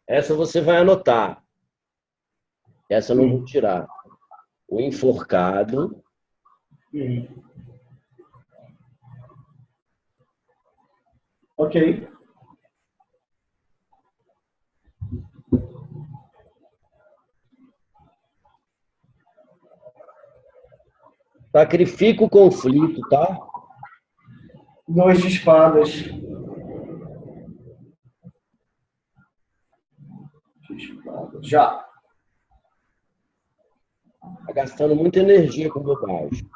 Essa você vai anotar. Essa eu não vou tirar. O enforcado. Ok. Sacrifica o conflito, tá? 2 de espadas. Já. Tá gastando muita energia com bobagem.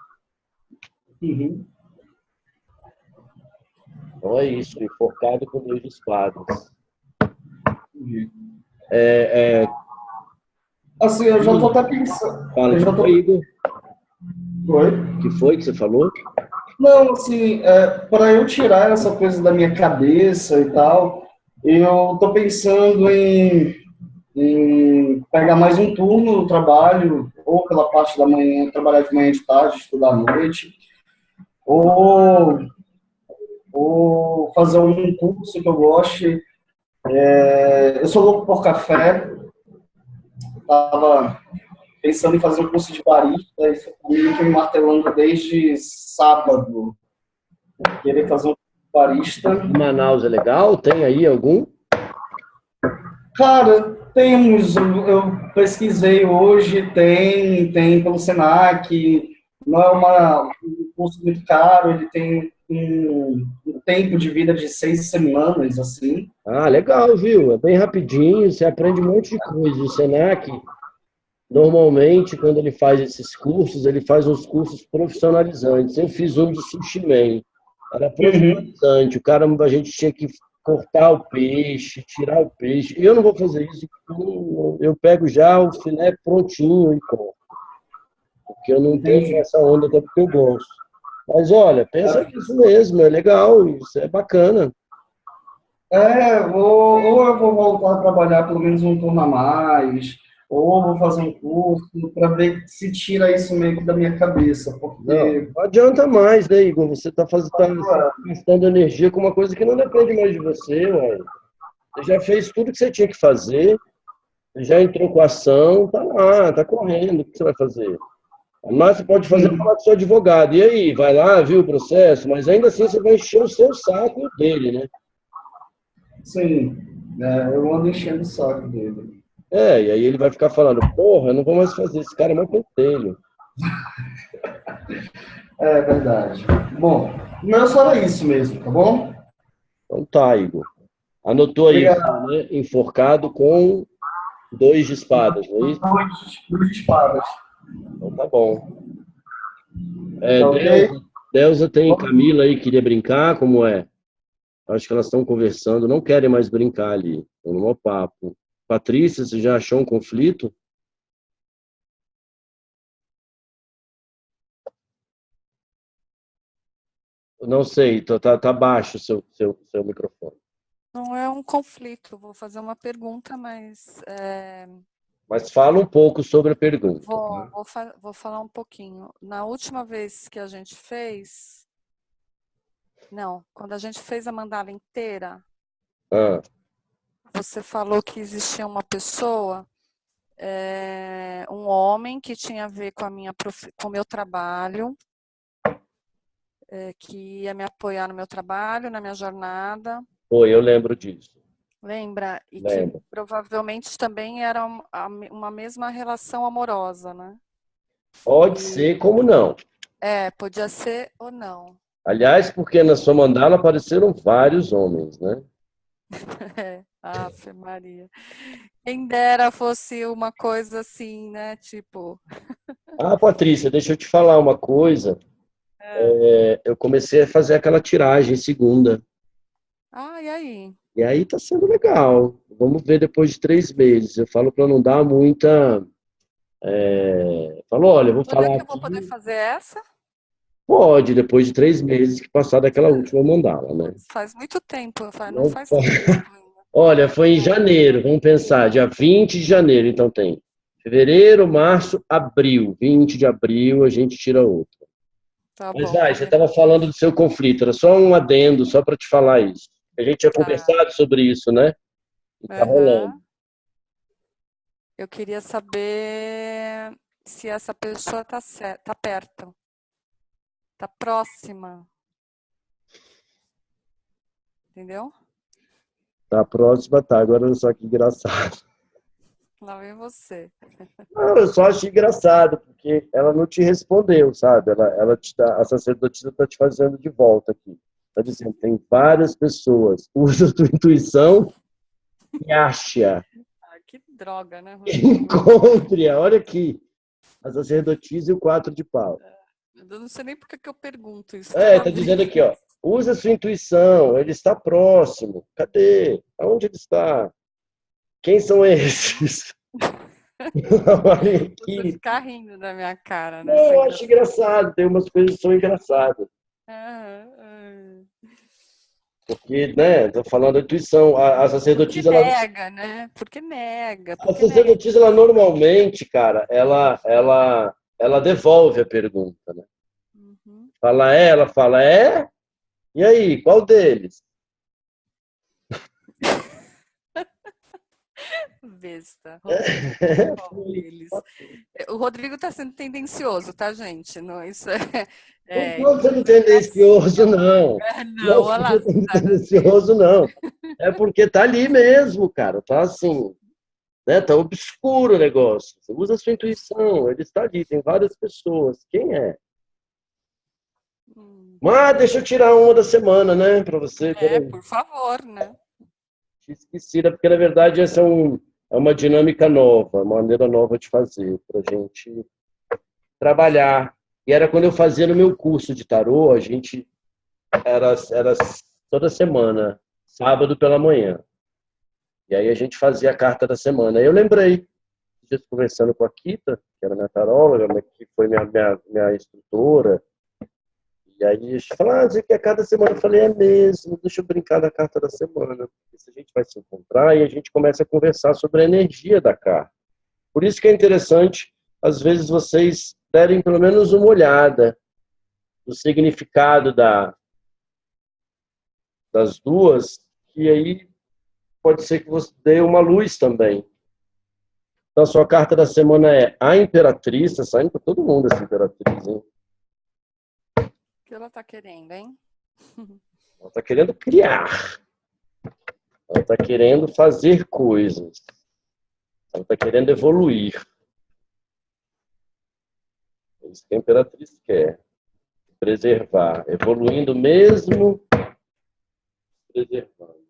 Então é isso, enforcado com 2 de espadas. Assim, eu já tô até pensando. Fala, já tô... Igor. Oi? O que foi que você falou? Não, assim, para eu tirar essa coisa da minha cabeça e tal, eu tô pensando em pegar mais um turno no trabalho, ou pela parte da manhã, trabalhar de manhã e de tarde, estudar à noite, ou fazer um curso que eu goste. Eu sou louco por café, estava pensando em fazer um curso de barista, isso é me martelando desde sábado, querer fazer um barista. Manaus é legal? Tem aí algum? Cara, tem uns, eu pesquisei hoje, tem pelo Senac, não é um curso muito caro, ele tem um tempo de vida de 6 semanas, assim. Ah, legal, viu? É bem rapidinho, você aprende um monte de coisa. O Senac, normalmente, quando ele faz esses cursos, ele faz uns cursos profissionalizantes. Eu fiz um de Sushi Man. Era profissionalizante. A gente tinha que cortar o peixe, tirar o peixe. Eu não vou fazer isso, eu pego já o filé prontinho e corto. Porque eu não tenho essa onda, até porque eu gosto. Mas olha, pensa nisso mesmo, é legal, isso é bacana. Ou eu vou voltar a trabalhar pelo menos um turno a mais, ou vou fazer um curso para ver se tira isso meio que da minha cabeça, porque... Não adianta mais, né, Igor? Você está gastando energia com uma coisa que não depende mais de você, ué. Você já fez tudo que você tinha que fazer, já entrou com a ação, tá lá, tá correndo, o que você vai fazer? Mas você pode fazer falar com o seu advogado. E aí, vai lá, viu o processo, mas ainda assim você vai encher o seu saco e o dele, né? Sim, eu ando enchendo o saco dele. E aí ele vai ficar falando, porra, eu não vou mais fazer, esse cara é meu pentelho. É verdade. Bom, o meu só era isso mesmo, tá bom? Então tá, Igor. Anotou aí, né? Enforcado com 2 de espadas, não é isso? 2 de espadas. Então tá bom. Tá okay? Delza tem Camila aí, queria brincar, como é? Acho que elas estão conversando, não querem mais brincar ali. Estão no maior papo. Patrícia, você já achou um conflito? Não sei, tá baixo o seu microfone. Não é um conflito, vou fazer uma pergunta, mas... Mas fala um pouco sobre a pergunta. Vou falar um pouquinho. Na última vez que a gente fez... Não, quando a gente fez a mandala inteira, você falou que existia uma pessoa, um homem que tinha a ver com o meu trabalho, que ia me apoiar no meu trabalho, na minha jornada. Eu lembro disso. Lembra? E Lembro. que provavelmente também era uma mesma relação amorosa, né? Pode ser como não. Podia ser ou não. Aliás, porque na sua mandala apareceram vários homens, né? Ave Maria. Quem dera fosse uma coisa assim, né? Tipo... Patrícia, deixa eu te falar uma coisa. Eu comecei a fazer aquela tiragem segunda. E aí? E aí tá sendo legal. Vamos ver depois de 3 meses. Eu falo para não dar muita... Falo, olha, eu vou falar que aqui... eu vou poder fazer essa? Pode, depois de 3 meses que passar daquela última mandala, né? Faz muito tempo, não faz tempo ainda. Olha, foi em janeiro, vamos pensar, dia 20 de janeiro, então tem fevereiro, março, abril. 20 de abril a gente tira outra. Tá Mas bom, você estava falando do seu conflito, era só um adendo, só para te falar isso. A gente tinha conversado sobre isso, né? E tá rolando. Eu queria saber se essa pessoa tá perto, tá próxima. Entendeu? Tá próxima, tá. Agora olha só que engraçado. Lá vem você. Não, eu só achei engraçado, porque ela não te respondeu, sabe? A sacerdotisa está te fazendo de volta aqui. Está dizendo, tem várias pessoas. Usa a tua intuição e acha. Que droga, né? Encontre-a. Olha aqui. A sacerdotisa e o 4 de pau. Eu não sei nem por que eu pergunto isso. Tá dizendo aqui, ó. Usa a sua intuição. Ele está próximo. Cadê? Aonde ele está? Quem são esses? Você ficar rindo da minha cara, né? Não, eu acho engraçado. Tem umas coisas que são engraçadas. Porque, né, tô falando da intuição. A sacerdotisa... Porque nega, né? Porque nega. A sacerdotisa, ela normalmente, cara, ela devolve a pergunta, né? Ela fala, E aí, qual deles? Besta. O Rodrigo tá sendo tendencioso, tá, gente? Não, isso Não estou sendo tendencioso, não. Não, olha lá. Tendencioso, não. É porque tá ali mesmo, cara. Tá assim, né? Tá obscuro o negócio. Você usa a sua intuição, ele está ali, tem várias pessoas. Quem é? Mas deixa eu tirar uma da semana, né? Para você. Por favor, né? Esquecida, porque na verdade essa é uma dinâmica nova, uma maneira nova de fazer, para a gente trabalhar. E era quando eu fazia no meu curso de tarô, a gente era toda semana, sábado pela manhã. E aí a gente fazia a carta da semana. Aí eu lembrei, conversando com a Kita, que era minha taróloga, que foi minha instrutora, e aí a gente falou, você quer cada semana? Eu falei, é mesmo, deixa eu brincar da carta da semana, porque se a gente vai se encontrar e a gente começa a conversar sobre a energia da carta. Por isso que é interessante, às vezes, vocês derem pelo menos uma olhada no significado das duas, que aí pode ser que você dê uma luz também. Então, a sua carta da semana é a Imperatriz, está saindo para todo mundo essa Imperatriz, hein? O que ela está querendo, hein? Ela está querendo criar. Ela está querendo fazer coisas. Ela está querendo evoluir. É isso que a Imperatriz quer. Preservar. Evoluindo mesmo, preservando.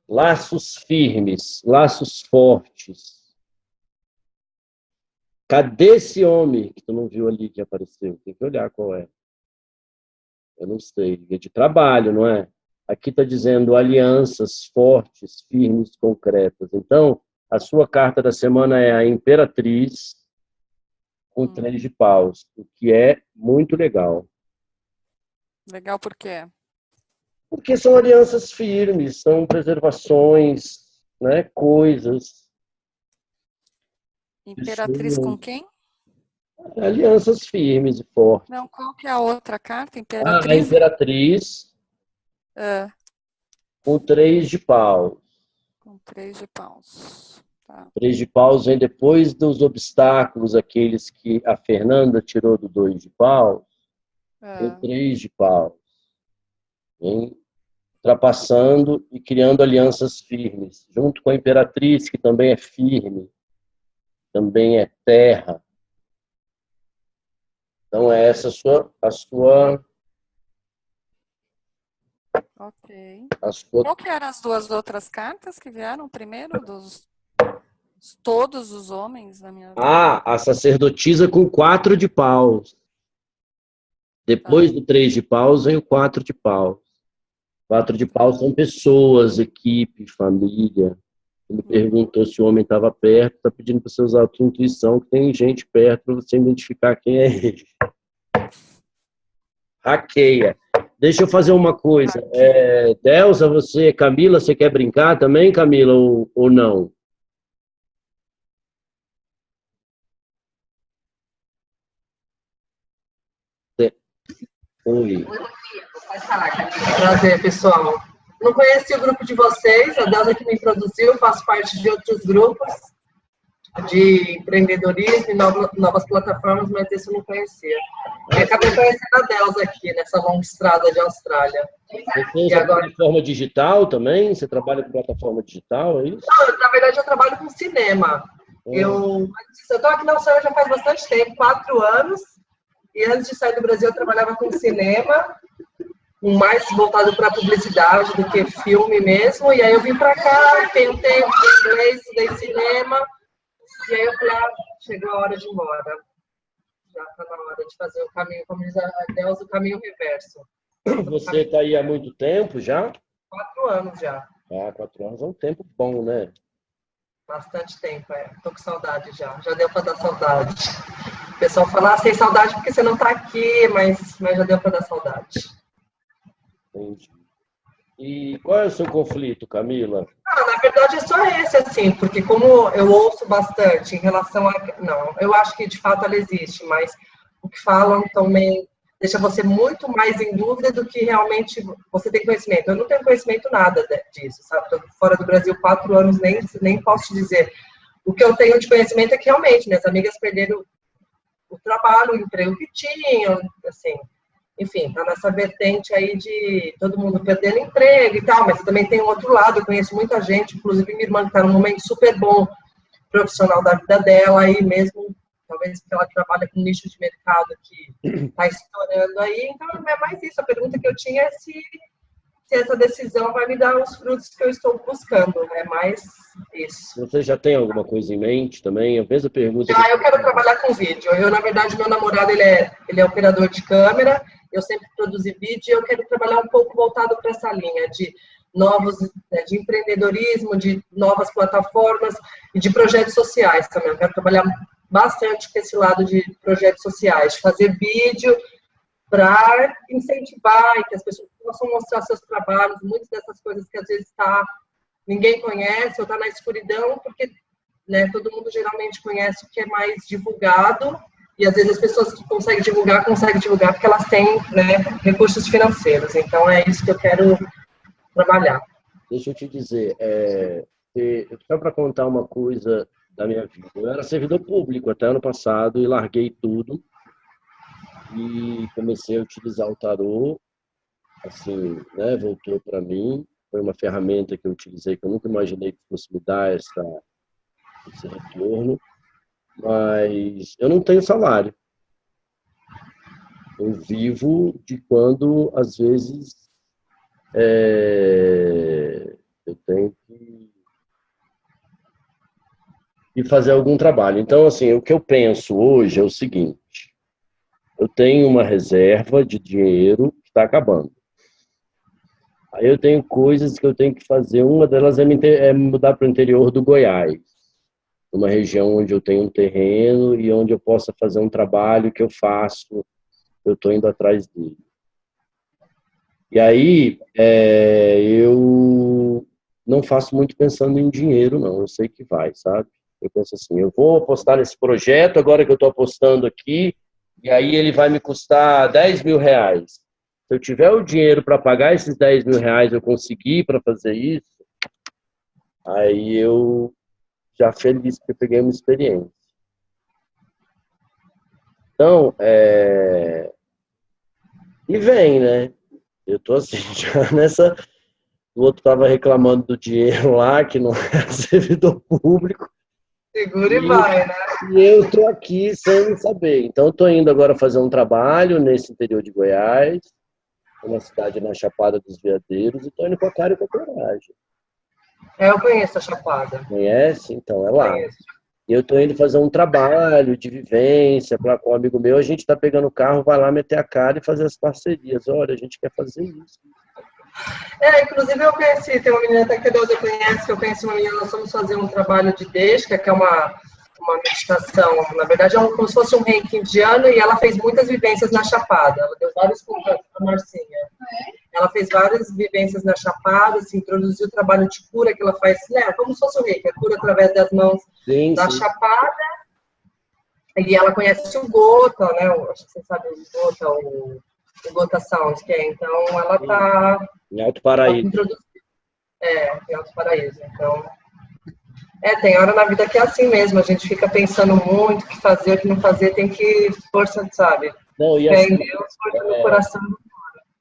Laços firmes, laços fortes. Cadê esse homem que tu não viu ali que apareceu? Tem que olhar qual é. Eu não sei. É de trabalho, não é? Aqui está dizendo alianças fortes, firmes, concretas. Então, a sua carta da semana é a Imperatriz com 3 de paus, o que é muito legal. Legal por quê? Porque são alianças firmes, são preservações, né, coisas. Imperatriz com quem? Alianças firmes e fortes. Não, qual que é a outra carta? A Imperatriz? Imperatriz com 3 de paus. Com 3 de paus. Tá. 3 de paus vem depois dos obstáculos, aqueles que a Fernanda tirou do 2 de paus. Tem 3 de paus. Vem ultrapassando e criando alianças firmes. Junto com a Imperatriz, que também é firme. Também é terra. Então, é essa a sua... Ok. Qual que eram as duas outras cartas que vieram primeiro? Todos os homens na minha vida? A sacerdotisa com 4 de paus. Depois do 3 de paus, vem o 4 de paus. 4 de paus são pessoas, equipe, família. Ele perguntou se o homem estava perto, está pedindo para você usar a tua intuição, que tem gente perto para você identificar quem é ele. Hackeia. Deixa eu fazer uma coisa. Delza, Camila, você quer brincar também, Camila, ou não? Oi. Pode falar, Camila. Prazer, pessoal. Não conheci o grupo de vocês, a Delza que me introduziu, faço parte de outros grupos de empreendedorismo e novas plataformas, mas esse eu não conhecia. E acabei conhecendo a Delza aqui, nessa longa estrada de Austrália. Você usa plataforma digital também? Você trabalha com plataforma digital, é isso? Não, na verdade, eu trabalho com cinema. Eu estou aqui na Austrália já faz bastante tempo, 4 anos, e antes de sair do Brasil eu trabalhava com cinema, mais voltado para publicidade do que filme mesmo, e aí eu vim para cá, tentei inglês, estudei cinema, e aí eu falei, chegou a hora de ir embora. Já está na hora de fazer o caminho, como diz a Delza, o caminho reverso. Você está aí há muito tempo já? 4 anos já. 4 anos é um tempo bom, né? Bastante tempo, Tô com saudade já. Já deu para dar saudade. O pessoal fala, sem saudade porque você não está aqui, mas já deu para dar saudade. Entendi. E qual é o seu conflito, Camila? Na verdade é só esse, assim, porque como eu ouço bastante em relação a... Não, eu acho que de fato ela existe, mas o que falam também deixa você muito mais em dúvida do que realmente você tem conhecimento. Eu não tenho conhecimento nada disso, sabe? Estou fora do Brasil 4 anos, nem posso te dizer. O que eu tenho de conhecimento é que realmente minhas amigas perderam o trabalho, o emprego que tinham, assim... Enfim, tá nessa vertente aí de todo mundo perdendo emprego e tal, mas também tem um outro lado, eu conheço muita gente, inclusive minha irmã que tá num momento super bom profissional da vida dela, aí mesmo, talvez porque ela trabalha com um nicho de mercado que tá estourando aí, então é mais isso, a pergunta que eu tinha é se se essa decisão vai me dar os frutos que eu estou buscando. É mais isso. Você já tem alguma coisa em mente também? A mesma pergunta. Eu quero trabalhar com vídeo. Na verdade, meu namorado, ele é operador de câmera. Eu sempre produzi vídeo e eu quero trabalhar um pouco voltado para essa linha de de empreendedorismo, de novas plataformas e de projetos sociais também. Eu quero trabalhar bastante com esse lado de projetos sociais, fazer vídeo para incentivar e que as pessoas possam mostrar seus trabalhos, muitas dessas coisas que às vezes ninguém conhece ou está na escuridão, porque, né, todo mundo geralmente conhece o que é mais divulgado, e às vezes as pessoas que conseguem divulgar porque elas têm, né, recursos financeiros. Então é isso que eu quero trabalhar. Deixa eu te dizer, só para contar uma coisa da minha vida. Eu era servidor público até ano passado e larguei tudo e comecei a utilizar o tarô, assim, né, voltou para mim. Foi uma ferramenta que eu utilizei que eu nunca imaginei que fosse me dar esse retorno, mas eu não tenho salário. Eu vivo de quando, às vezes, eu tenho que fazer algum trabalho. Então, assim, o que eu penso hoje é o seguinte: eu tenho uma reserva de dinheiro que está acabando. Aí eu tenho coisas que eu tenho que fazer. Uma delas é mudar para o interior do Goiás, uma região onde eu tenho um terreno e onde eu possa fazer um trabalho que eu faço. Eu estou indo atrás dele. E aí, eu não faço muito pensando em dinheiro, não. Eu sei que vai, sabe? Eu penso assim, eu vou apostar nesse projeto, agora que eu estou apostando aqui, e aí ele vai me custar 10 mil reais. Se eu tiver o dinheiro para pagar esses 10 mil reais, eu conseguir para fazer isso, aí eu já feliz porque eu peguei uma experiência. Então, e vem, né? Eu tô assim, já nessa... O outro tava reclamando do dinheiro lá, que não é servidor público. Segura e vai, né? E eu tô aqui sem saber. Então, eu tô indo agora fazer um trabalho nesse interior de Goiás, uma cidade na Chapada dos Veadeiros, e tô indo com a cara e com a coragem. Eu conheço a Chapada. Conhece? Então, é lá. Conheço. E eu tô indo fazer um trabalho de vivência com um amigo meu. A gente tá pegando o carro, vai lá meter a cara e fazer as parcerias. Olha, a gente quer fazer isso. Inclusive eu conheci, tem uma menina até que a Deusa conhece, que eu conheci uma menina, nós fomos fazer um trabalho de Deshka, que é uma meditação, na verdade é como se fosse um reiki indiano, e ela fez muitas vivências na Chapada, ela deu vários contatos com a Marcinha. Ela fez várias vivências na Chapada, se introduziu o trabalho de cura que ela faz, né, como se fosse o reiki, a cura através das mãos da Chapada, e ela conhece o Gota, né, acho que você sabe o Gota, o Gota Sound, que é, então ela está... Em Alto Paraíso. Em Alto Paraíso, então... tem hora na vida que é assim mesmo, a gente fica pensando muito o que fazer, o que não fazer, tem que força, sabe? Não, e assim, em Deus, força no coração.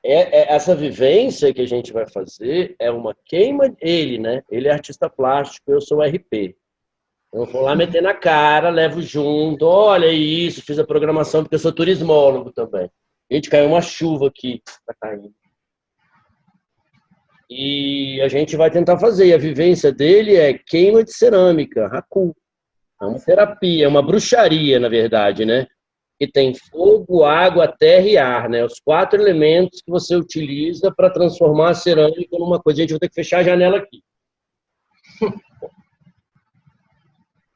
Essa vivência que a gente vai fazer é uma queima... Ele, né? Ele é artista plástico, eu sou RP. Eu vou lá meter na cara, levo junto, olha isso, fiz a programação, porque eu sou turismólogo também. Gente, caiu uma chuva aqui, tá caindo. E a gente vai tentar fazer. E a vivência dele é queima de cerâmica, Haku. É uma terapia, é uma bruxaria, na verdade, né? Que tem fogo, água, terra e ar, né? Os 4 elementos que você utiliza para transformar a cerâmica numa coisa. A gente vai ter que fechar a janela aqui.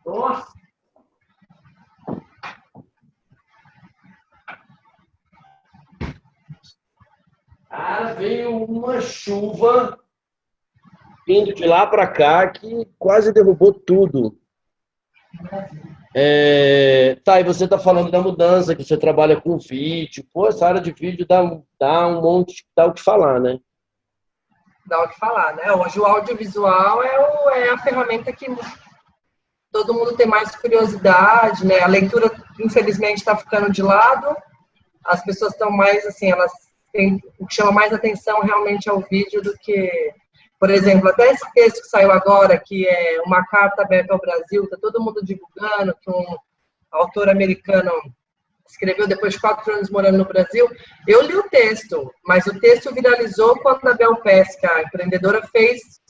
Nossa! Cara, veio uma chuva vindo de lá para cá que quase derrubou tudo. Tá, e você está falando da mudança, que você trabalha com vídeo. Pô, essa área de vídeo dá um monte, dá o que falar, né? Dá o que falar, né? Hoje o audiovisual é a ferramenta que todo mundo tem mais curiosidade, né? A leitura, infelizmente, está ficando de lado. As pessoas estão mais, assim, elas têm, o que chama mais atenção realmente é o vídeo do que... Por exemplo, até esse texto que saiu agora, que é uma carta aberta ao Brasil, está todo mundo divulgando, que um autor americano escreveu depois de 4 anos morando no Brasil. Eu li o texto, mas o texto viralizou quando a Bel Pesca, a empreendedora, fez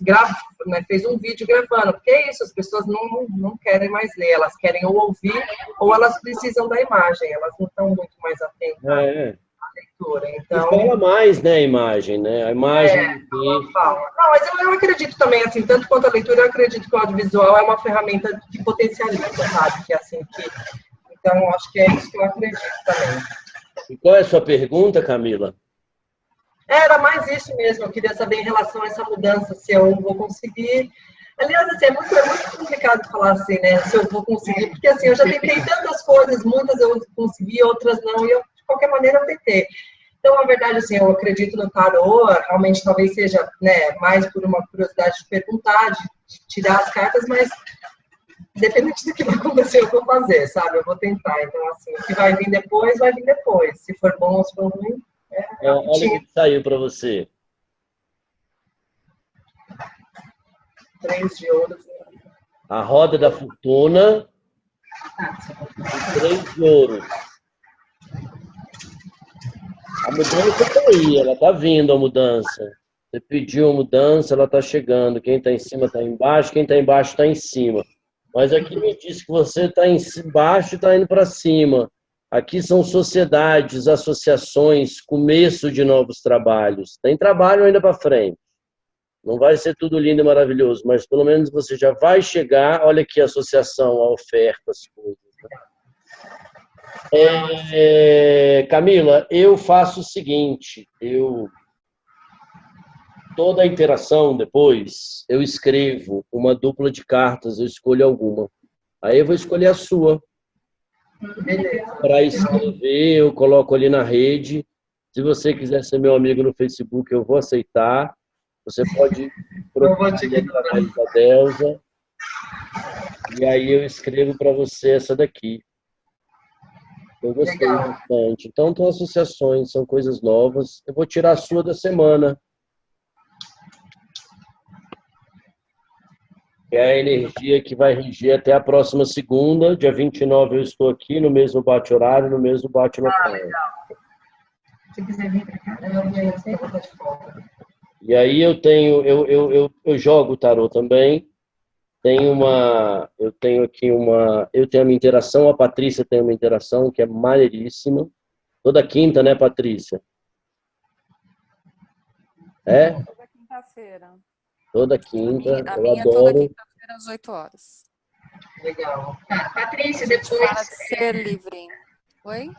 um vídeo gravando. Porque é isso, as pessoas não querem mais ler, elas querem ou ouvir ou elas precisam da imagem, elas não estão muito mais atentas à leitura. Então, e fala mais, né, a imagem, né? A imagem... fala. Não, mas eu acredito também, assim, tanto quanto a leitura, eu acredito que o audiovisual é uma ferramenta que potencializa, sabe? Que é assim que... Então, acho que é isso que eu acredito também. E qual é a sua pergunta, Camila? Era mais isso mesmo, eu queria saber em relação a essa mudança, se eu vou conseguir. Aliás, assim, é muito complicado falar assim, né? Se eu vou conseguir, porque assim, eu já tentei tantas coisas, muitas eu consegui, outras não, e eu, de qualquer maneira, eu tentei. Então, na verdade, assim, eu acredito no tarô, realmente talvez seja, né, mais por uma curiosidade de perguntar, de tirar as cartas, mas independente do que vai acontecer, eu vou fazer, sabe? Eu vou tentar. Então, assim, o que vai vir depois, vai vir depois. Se for bom ou se for ruim, olha o que saiu para você. 3 de ouro. A roda da fortuna e 3 de ouro. A mudança está aí, ela está vindo, a mudança. Você pediu a mudança, ela está chegando. Quem está em cima está embaixo, quem está embaixo está em cima. Mas aqui me diz que você está embaixo e está indo para cima. Aqui são sociedades, associações, começo de novos trabalhos. Tem trabalho ainda para frente. Não vai ser tudo lindo e maravilhoso, mas pelo menos você já vai chegar. Olha aqui a associação, a oferta, as coisas. Camila, eu faço o seguinte, toda a interação depois, eu escrevo uma dupla de cartas, eu escolho alguma. Aí eu vou escolher a sua. Para escrever, eu coloco ali na rede. Se você quiser ser meu amigo no Facebook, eu vou aceitar. Você pode procurar através da Delza. E aí eu escrevo para você essa daqui. Eu gostei bastante. Então, são associações, são coisas novas. Eu vou tirar a sua da semana. Que é a energia que vai reger até a próxima segunda. Dia 29 eu estou aqui, no mesmo bate-horário, no mesmo bate-local. Se quiser vir para cá, eu vou de folga. E aí eu tenho, eu jogo tarô também. Eu tenho a minha interação, a Patrícia tem uma interação que é maneiríssima. Toda quinta, né, Patrícia? Toda quinta-feira. Toda quinta. A eu minha adoro. toda quinta-feira às 8 horas. Legal. Tá, Patrícia, Depois... depois... Para de ser livre. Oi?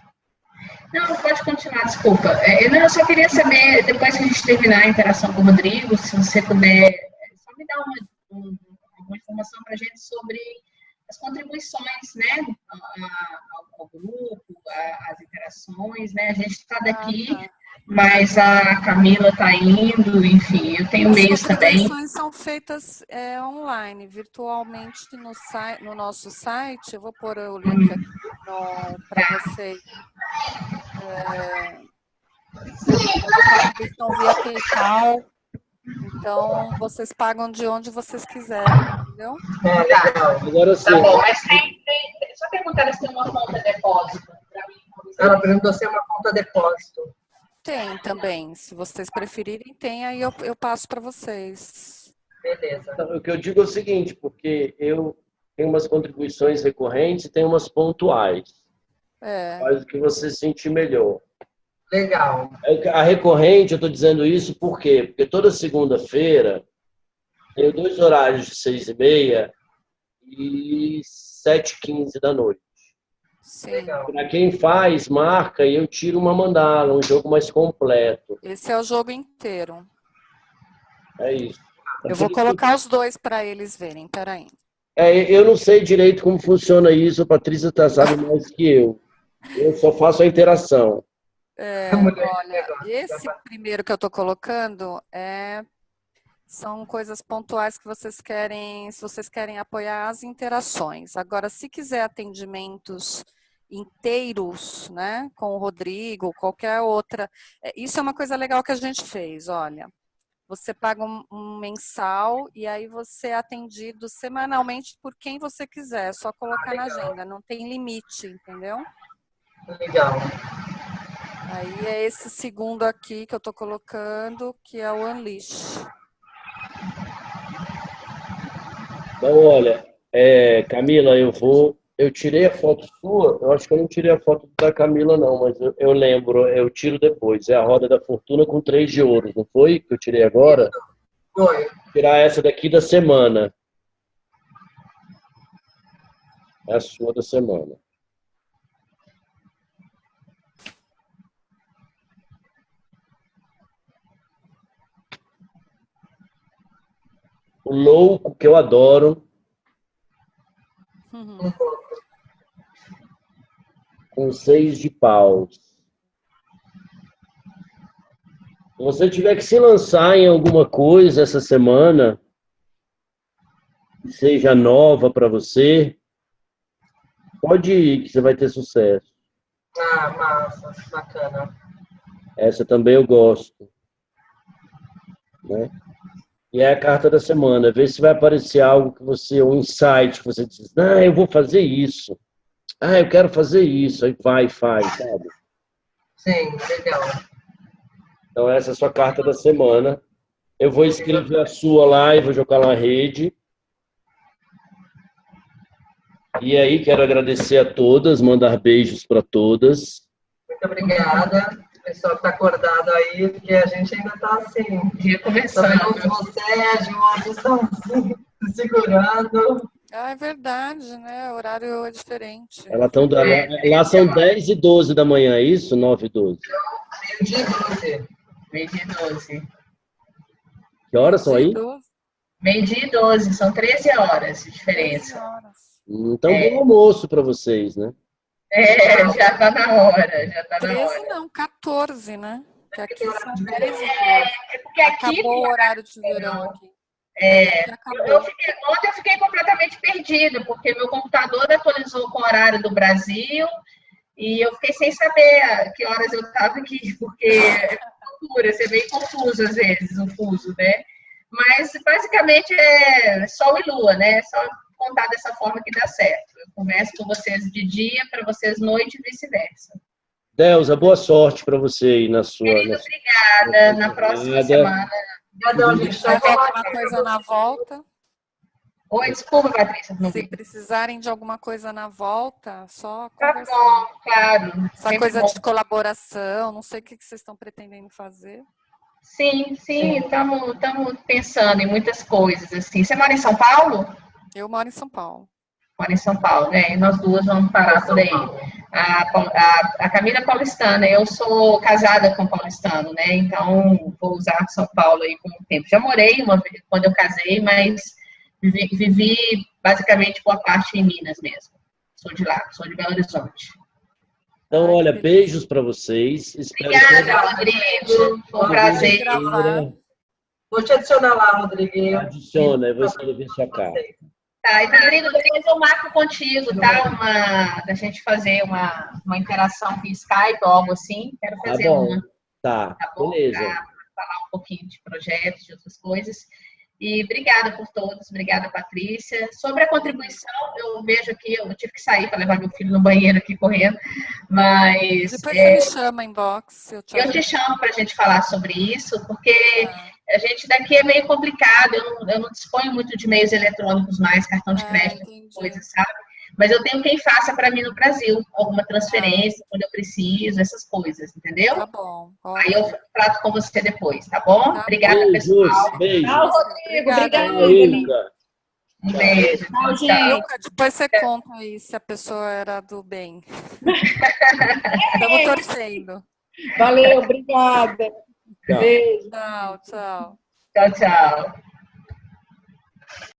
Não, pode continuar, desculpa. Eu só queria saber, depois que a gente terminar a interação com o Rodrigo, se você puder, só me dar uma informação para a gente sobre as contribuições, né, ao grupo, as interações, né? A gente está daqui, mas a Camila está indo, enfim, eu tenho meios também. As contribuições são feitas online, virtualmente no nosso site. Eu vou pôr o link aqui para vocês. Estão via PayPal. Então, vocês pagam de onde vocês quiserem, entendeu? Agora sim. Tá bom, mas só perguntar se tem uma conta depósito para mim. Ela perguntou se é uma conta depósito. Tem também. Se vocês preferirem, tem. Aí eu passo para vocês. Beleza. O que eu digo é o seguinte, porque eu tenho umas contribuições recorrentes e tenho umas pontuais. Faz o que você sentir melhor. Legal. A recorrente, eu estou dizendo isso por quê? Porque toda segunda-feira tenho 2 horários de 6h30 e 7h15 da noite. Para quem faz, marca e eu tiro uma mandala, um jogo mais completo. Esse é o jogo inteiro. É isso. Eu vou colocar os 2 para eles verem, peraí. Eu não sei direito como funciona isso, a Patrícia sabe mais que eu. Eu só faço a interação. Olha, esse primeiro que eu estou colocando são coisas pontuais que vocês querem, se vocês querem apoiar as interações. Agora, se quiser atendimentos inteiros, né, com o Rodrigo, qualquer outra, isso é uma coisa legal que a gente fez, olha. Você paga um mensal e aí você é atendido semanalmente por quem você quiser, é só colocar na agenda, não tem limite, entendeu? Legal. Aí é esse segundo aqui que eu tô colocando, que é o Unleash. Então, olha, Camila, eu tirei a foto sua, eu acho que eu não tirei a foto da Camila não, mas eu lembro, eu tiro depois, é a Roda da Fortuna com 3 de ouro, não foi? Que eu tirei agora? Foi. Vou tirar essa daqui da semana. É a sua da semana. O louco, que eu adoro. Com 6 de paus. Se você tiver que se lançar em alguma coisa essa semana, que seja nova para você, pode ir, que você vai ter sucesso. Ah, massa, bacana. Essa também eu gosto. Né? E é a carta da semana. Vê se vai aparecer algo que você, um insight, que você diz, eu vou fazer isso. Eu quero fazer isso. Aí vai e faz, sabe? Sim, legal. Então essa é a sua carta da semana. Eu vou escrever a sua lá e vou jogar na rede. E aí, quero agradecer a todas, mandar beijos para todas. Muito obrigada. O pessoal que está acordado aí, porque a gente ainda está assim, recomeçando. Você, outros estão assim, se segurando. É verdade, né? O horário é diferente. Lá são 10 e 12 da manhã, é isso? 9 e 12? Meio-dia e 12. Meio-dia e 12. Que horas são aí? Meio-dia e 12, são 13 horas de diferença. 13 horas. Então, bom almoço para vocês, né? Já está na hora, já está na 13 hora. não, 14, né? Que aqui são 10 e 12. Porque aqui acabou o horário de verão aqui. Ontem eu fiquei completamente perdida, porque meu computador atualizou com o horário do Brasil e eu fiquei sem saber que horas eu estava aqui, porque é bem confuso às vezes o fuso, né? Mas basicamente é Sol e Lua, né? Só contar dessa forma que dá certo. Eu começo com vocês de dia, para vocês noite e vice-versa. Delza, boa sorte para você aí na sua... Obrigada. Na próxima semana. Vai ter alguma coisa na volta? Oi, desculpa, Patrícia. Se precisarem de alguma coisa na volta, só conversar. Tá bom, claro. Essa coisa de colaboração, não sei o que vocês estão pretendendo fazer. Sim, estamos pensando em muitas coisas, assim. Você mora em São Paulo? Eu moro em São Paulo. Moro em São Paulo, né? E nós duas vamos parar por aí. A Camila é paulistana, eu sou casada com paulistano, né? Então, vou usar São Paulo aí com o tempo. Já morei uma vez quando eu casei, mas vivi basicamente boa parte em Minas mesmo. Sou de lá, sou de Belo Horizonte. Então, olha, beijos para vocês. Obrigada, Rodrigo. Foi um prazer. Vou te adicionar lá, Rodrigo. Adiciona, eu vou escrever sua carta. Tá, e Rodrigo, depois eu marco contigo, tá? Da gente fazer uma interação via Skype ou algo assim. Quero fazer uma. Tá bom? Beleza. Pra falar um pouquinho de projetos, de outras coisas. E obrigada por todos, obrigada, Patrícia. Sobre a contribuição, eu vejo aqui, eu tive que sair para levar meu filho no banheiro aqui correndo, mas... Depois você me chama em box. Eu te chamo para a gente falar sobre isso, porque a gente daqui é meio complicado, eu não disponho muito de meios eletrônicos mais, cartão de crédito, coisas, sabe? Mas eu tenho quem faça para mim no Brasil, alguma transferência, quando eu preciso, essas coisas, entendeu? Tá bom. Aí eu trato com você depois, tá bom? Tá. Obrigada, pessoal. Beijo. Tchau, Rodrigo. Obrigada. Um beijo. Tchau, gente. Depois você conta aí se a pessoa era do bem. Estamos torcendo. Valeu, obrigada. Tchau. Beijo. Tchau, tchau. Tchau, tchau.